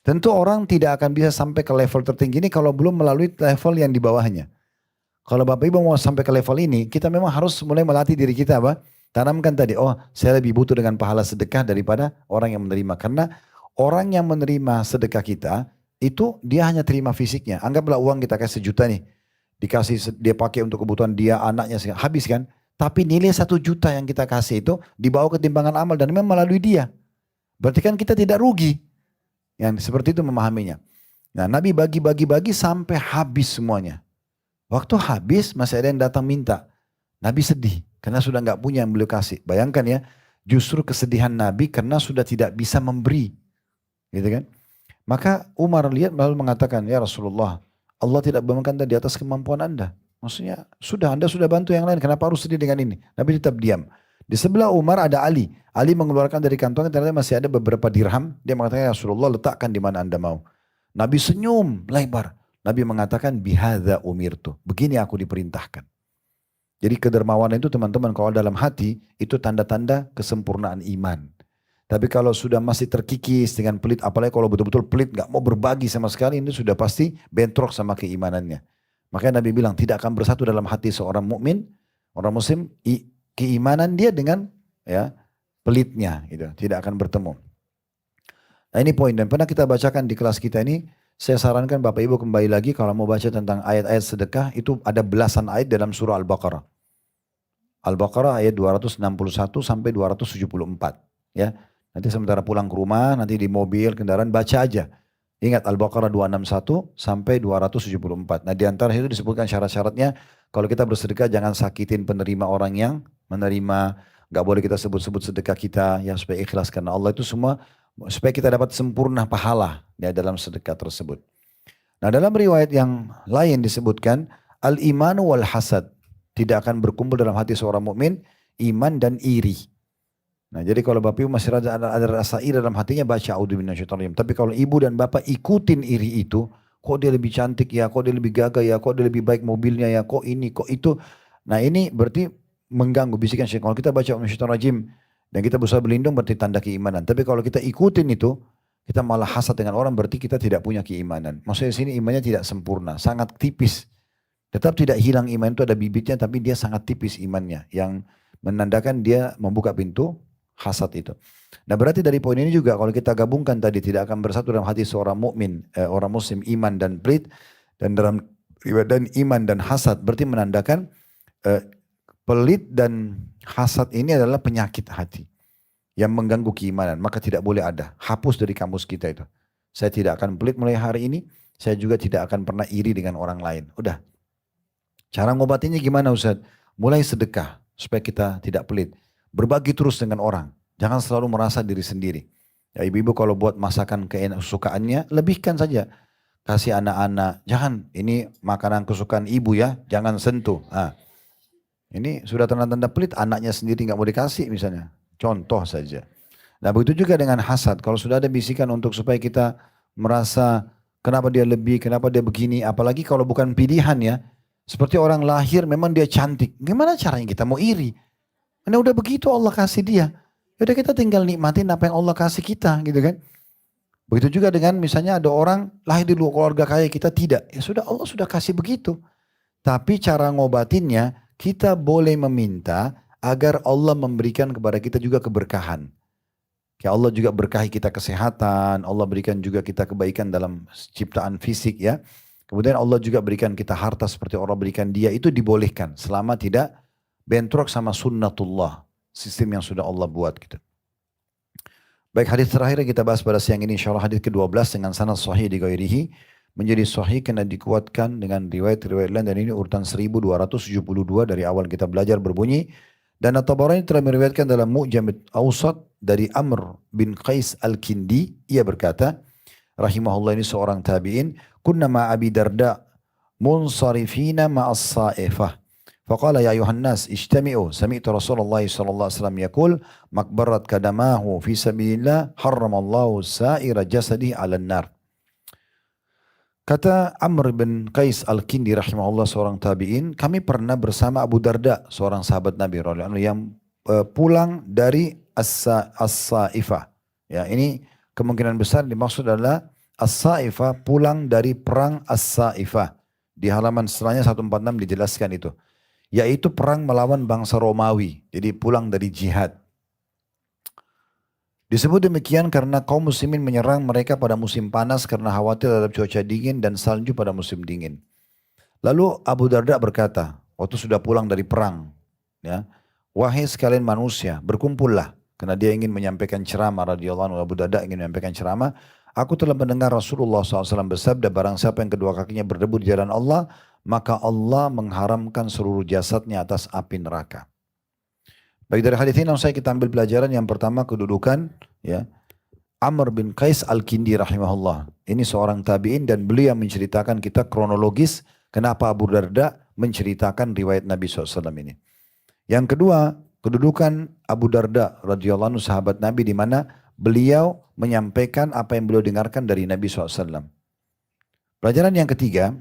Tentu orang tidak akan bisa sampai ke level tertinggi ini kalau belum melalui level yang di bawahnya. Kalau Bapak Ibu mau sampai ke level ini, kita memang harus mulai melatih diri kita apa? Tanamkan tadi, oh saya lebih butuh dengan pahala sedekah daripada orang yang menerima. Karena orang yang menerima sedekah kita, itu dia hanya terima fisiknya. Anggaplah uang kita kasih 1 juta nih. Dikasih, dia pakai untuk kebutuhan dia, anaknya, habis kan. Tapi nilai 1 juta yang kita kasih itu dibawa ke timbangan amal dan memang melalui dia. Berarti kan kita tidak rugi. Yang seperti itu memahaminya. Nah, Nabi bagi-bagi sampai habis semuanya. Waktu habis masih ada yang datang minta. Nabi sedih karena sudah nggak punya yang beliau kasih. Bayangkan ya, justru kesedihan Nabi karena sudah tidak bisa memberi. Gitu kan? Maka Umar lihat lalu mengatakan, ya Rasulullah, Allah tidak memberikan di atas kemampuan Anda. Maksudnya, Anda sudah bantu yang lain, kenapa harus sedih dengan ini? Nabi tetap diam. Di sebelah Umar ada Ali. Ali mengeluarkan dari kantongnya, ternyata masih ada beberapa dirham. Dia mengatakan, ya Rasulullah, letakkan di mana Anda mau. Nabi senyum lebar. Nabi mengatakan, bihadza umirtu. Begini aku diperintahkan. Jadi kedermawanan itu teman-teman, kalau dalam hati, itu tanda-tanda kesempurnaan iman. Tapi kalau sudah masih terkikis dengan pelit, apalagi kalau betul-betul pelit, gak mau berbagi sama sekali, ini sudah pasti bentrok sama keimanannya. Makanya Nabi bilang tidak akan bersatu dalam hati seorang mukmin, orang muslim, keimanan dia dengan ya pelitnya, gitu, tidak akan bertemu. Nah ini poin, dan pernah kita bacakan di kelas kita ini, saya sarankan Bapak Ibu kembali lagi kalau mau baca tentang ayat-ayat sedekah, itu ada belasan ayat dalam surah Al-Baqarah. Al-Baqarah ayat 261 sampai 274. Ya, nanti sementara pulang ke rumah, nanti di mobil, kendaraan, baca aja. Ingat Al-Baqarah 261 sampai 274. Nah di antara itu disebutkan syarat-syaratnya. Kalau kita bersedekah jangan sakitin penerima orang yang menerima. Gak boleh kita sebut-sebut sedekah kita ya supaya ikhlas. Karena Allah itu semua supaya kita dapat sempurna pahala ya dalam sedekah tersebut. Nah dalam riwayat yang lain disebutkan al-imanu wal hasad. Tidak akan berkumpul dalam hati seorang mukmin iman dan iri. Nah jadi kalau bapak ibu masih ada rasa iri dalam hatinya, baca a'udzubillahi minasyaitonir rajim. Tapi kalau ibu dan bapak ikutin iri itu, kok dia lebih cantik ya, kok dia lebih gagah ya, kok dia lebih baik mobilnya ya, kok ini, kok itu. Nah ini berarti mengganggu bisikan syaitan. Kalau kita baca a'udzubillahi minasyaitonir rajim dan kita berusaha berlindung, berarti tanda keimanan. Tapi kalau kita ikutin itu, kita malah hasad dengan orang, berarti kita tidak punya keimanan. Maksudnya di sini imannya tidak sempurna, sangat tipis. Tetap tidak hilang iman itu, ada bibitnya, tapi dia sangat tipis imannya. Yang menandakan dia membuka pintu hasad itu. Nah berarti dari poin ini juga kalau kita gabungkan tadi tidak akan bersatu dalam hati seorang mukmin, orang muslim iman dan pelit, dan dalam dan iman dan hasad berarti menandakan pelit dan hasad ini adalah penyakit hati yang mengganggu keimanan, maka tidak boleh ada. Hapus dari kamus kita itu. Saya tidak akan pelit mulai hari ini, saya juga tidak akan pernah iri dengan orang lain. Udah. Cara ngobatinnya gimana Ustaz? Mulai sedekah supaya kita tidak pelit. Berbagi terus dengan orang. Jangan selalu merasa diri sendiri. Ya ibu-ibu kalau buat masakan kesukaannya, lebihkan saja. Kasih anak-anak. Jangan, ini makanan kesukaan ibu ya, jangan sentuh. Nah, ini sudah tanda-tanda pelit, anaknya sendiri nggak mau dikasih misalnya. Contoh saja. Nah begitu juga dengan hasad. Kalau sudah ada bisikan untuk supaya kita merasa kenapa dia lebih, kenapa dia begini. Apalagi kalau bukan pilihan ya. Seperti orang lahir memang dia cantik. Gimana caranya kita mau iri? Karena udah begitu Allah kasih dia. Yaudah kita tinggal nikmatin apa yang Allah kasih kita gitu kan. Begitu juga dengan misalnya ada orang lahir di luar keluarga kaya, kita tidak. Ya sudah Allah sudah kasih begitu. Tapi cara ngobatinnya kita boleh meminta agar Allah memberikan kepada kita juga keberkahan. Ya Allah juga berkahi kita kesehatan. Allah berikan juga kita kebaikan dalam ciptaan fisik ya. Kemudian Allah juga berikan kita harta seperti Allah berikan dia. Itu dibolehkan selama tidak bentrok sama sunnatullah, sistem yang sudah Allah buat gitu. Baik, hadis terakhir yang kita bahas pada siang ini insyaallah hadis ke-12 dengan sanad sahih di ghairihi, menjadi sahih karena dikuatkan dengan riwayat-riwayat lain, dan ini urutan 1272 dari awal kita belajar berbunyi. Dan At-Tabarani telah meriwayatkan dalam Mu'jam Awsat dari Amr bin Qais Al-Kindi, ia berkata rahimahullah, ini seorang tabi'in, kunna ma Abi Darda munsarifina ma'as sa'ifah. فقال يا أيها الناس اجتمعوا سمعت رسول الله صلى الله عليه وسلم يقول مقبرة كدماه في سبيل الله حرم الله سائر جسده على النار. Kata Amr bin Qais Al-Kindi rahimahullah seorang tabi'in, kami pernah bersama Abu Darda seorang sahabat Nabi yang pulang dari As-Saifah. Ya, ini kemungkinan besar dimaksud adalah As-Saifah, pulang dari perang As-Saifah. Di halaman setelahnya 146 dijelaskan itu. Yaitu perang melawan bangsa Romawi. Jadi pulang dari jihad. Disebut demikian karena kaum muslimin menyerang mereka pada musim panas karena khawatir terhadap cuaca dingin dan salju pada musim dingin. Lalu Abu Darda berkata, waktu sudah pulang dari perang, ya, wahai sekalian manusia, berkumpullah. Karena dia ingin menyampaikan ceramah, radhiyallahu anhu, Abu Darda ingin menyampaikan ceramah. Aku telah mendengar Rasulullah SAW bersabda, barang siapa yang kedua kakinya berdebu di jalan Allah, maka Allah mengharamkan seluruh jasadnya atas api neraka. Baik, dari hadis ini saya kita ambil pelajaran yang pertama, kedudukan ya Amr bin Qais Al-Kindi rahimahullah. Ini seorang tabi'in dan beliau menceritakan kita kronologis kenapa Abu Darda menceritakan riwayat Nabi SAW ini. Yang kedua, kedudukan Abu Darda radhiyallahu anhu sahabat Nabi, di mana beliau menyampaikan apa yang beliau dengarkan dari Nabi SAW. Pelajaran yang ketiga,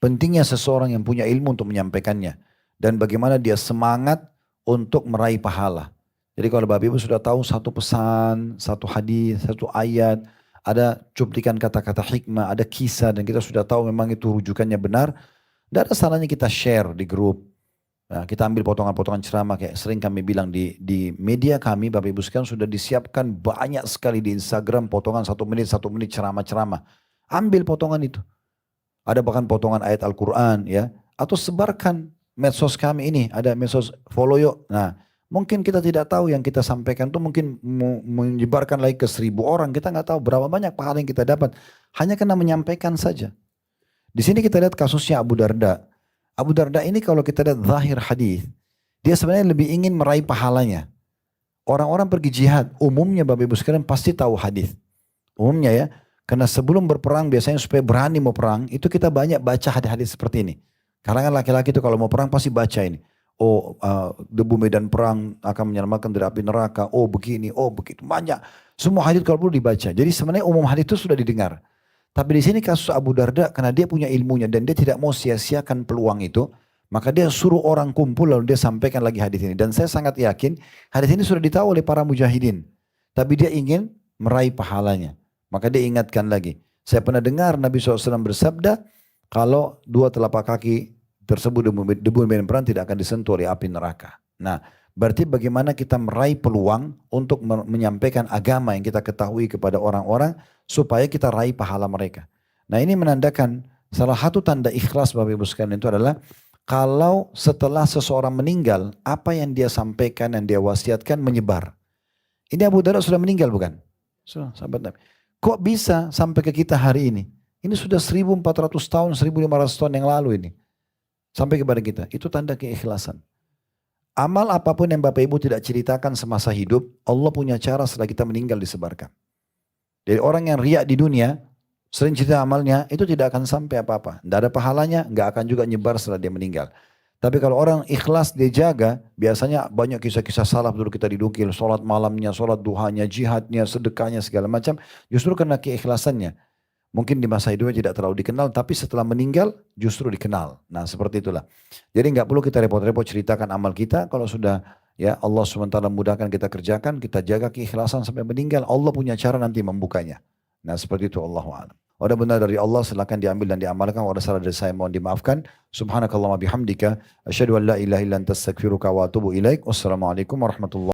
pentingnya seseorang yang punya ilmu untuk menyampaikannya dan bagaimana dia semangat untuk meraih pahala. Jadi kalau Bapak Ibu sudah tahu satu pesan, satu hadis, satu ayat, ada cuplikan kata-kata hikmah, ada kisah, dan kita sudah tahu memang itu rujukannya benar, tidak ada salahnya kita share di grup. Nah, kita ambil potongan-potongan ceramah, kayak sering kami bilang di media kami, Bapak Ibu sekalian, sudah disiapkan banyak sekali di Instagram potongan 1 menit ceramah-ceramah. Ambil potongan itu. Ada bahkan potongan ayat Al-Quran, ya, atau sebarkan medsos kami ini, ada medsos follow yuk. Nah, mungkin kita tidak tahu yang kita sampaikan itu mungkin menyebarkan lagi ke 1.000 orang. Kita nggak tahu berapa banyak pahala yang kita dapat. Hanya karena menyampaikan saja. Di sini kita lihat kasusnya Abu Darda. Abu Darda ini kalau kita lihat zahir hadis, dia sebenarnya lebih ingin meraih pahalanya. Orang-orang pergi jihad, umumnya Bapak Ibu sekalian pasti tahu hadis. Umumnya ya, karena sebelum berperang biasanya supaya berani mau perang, itu kita banyak baca hadis-hadis seperti ini. Kalangan laki-laki itu kalau mau perang pasti baca ini. Oh, debu medan perang akan menyelamatkan dari api neraka. Oh begini, oh begitu. Banyak. Semua hadis kalau perlu dibaca. Jadi sebenarnya umum hadis itu sudah didengar. Tapi di sini kasus Abu Darda, karena dia punya ilmunya dan dia tidak mau sia-siakan peluang itu, maka dia suruh orang kumpul lalu dia sampaikan lagi hadis ini. Dan saya sangat yakin hadis ini sudah ditahu oleh para mujahidin. Tapi dia ingin meraih pahalanya. Maka dia ingatkan lagi. Saya pernah dengar Nabi SAW bersabda, kalau dua telapak kaki tersebut debu medan perang tidak akan disentuh oleh api neraka. Nah, berarti bagaimana kita meraih peluang untuk menyampaikan agama yang kita ketahui kepada orang-orang supaya kita raih pahala mereka. Nah, ini menandakan salah satu tanda ikhlas Bapak Ibu sekalian itu adalah kalau setelah seseorang meninggal, apa yang dia sampaikan dan dia wasiatkan menyebar. Ini Abu Darda sudah meninggal bukan? Sudah, sahabat Nabi. Kok bisa sampai ke kita hari ini? Ini sudah 1.400 tahun, 1.500 tahun yang lalu ini. Sampai kepada kita. Itu tanda keikhlasan. Amal apapun yang Bapak Ibu tidak ceritakan semasa hidup, Allah punya cara setelah kita meninggal disebarkan. Jadi orang yang riak di dunia, sering cerita amalnya, itu tidak akan sampai apa-apa. Tidak ada pahalanya, nggak akan juga nyebar setelah dia meninggal. Tapi kalau orang ikhlas dia jaga, biasanya banyak kisah-kisah salaf dulu kita didukil. Sholat malamnya, sholat duhanya, jihadnya, sedekahnya, segala macam. Justru karena keikhlasannya. Mungkin di masa hidupnya tidak terlalu dikenal, tapi setelah meninggal justru dikenal. Nah seperti itulah. Jadi nggak perlu kita repot-repot ceritakan amal kita. Kalau sudah ya Allah SWT mudahkan kita kerjakan, kita jaga keikhlasan sampai meninggal. Allah punya cara nanti membukanya. Nah seperti itu, Allahu a'lam. Ada benar dari Allah, silakan diambil dan diamalkan. Ada salah dari saya, mohon dimaafkan. Subhanakallahumma bihamdika, asyhadu an la ilaha illa anta astaghfiruka wa atubu ilaik. Wassalamualaikum warahmatullahi wabarakatuh.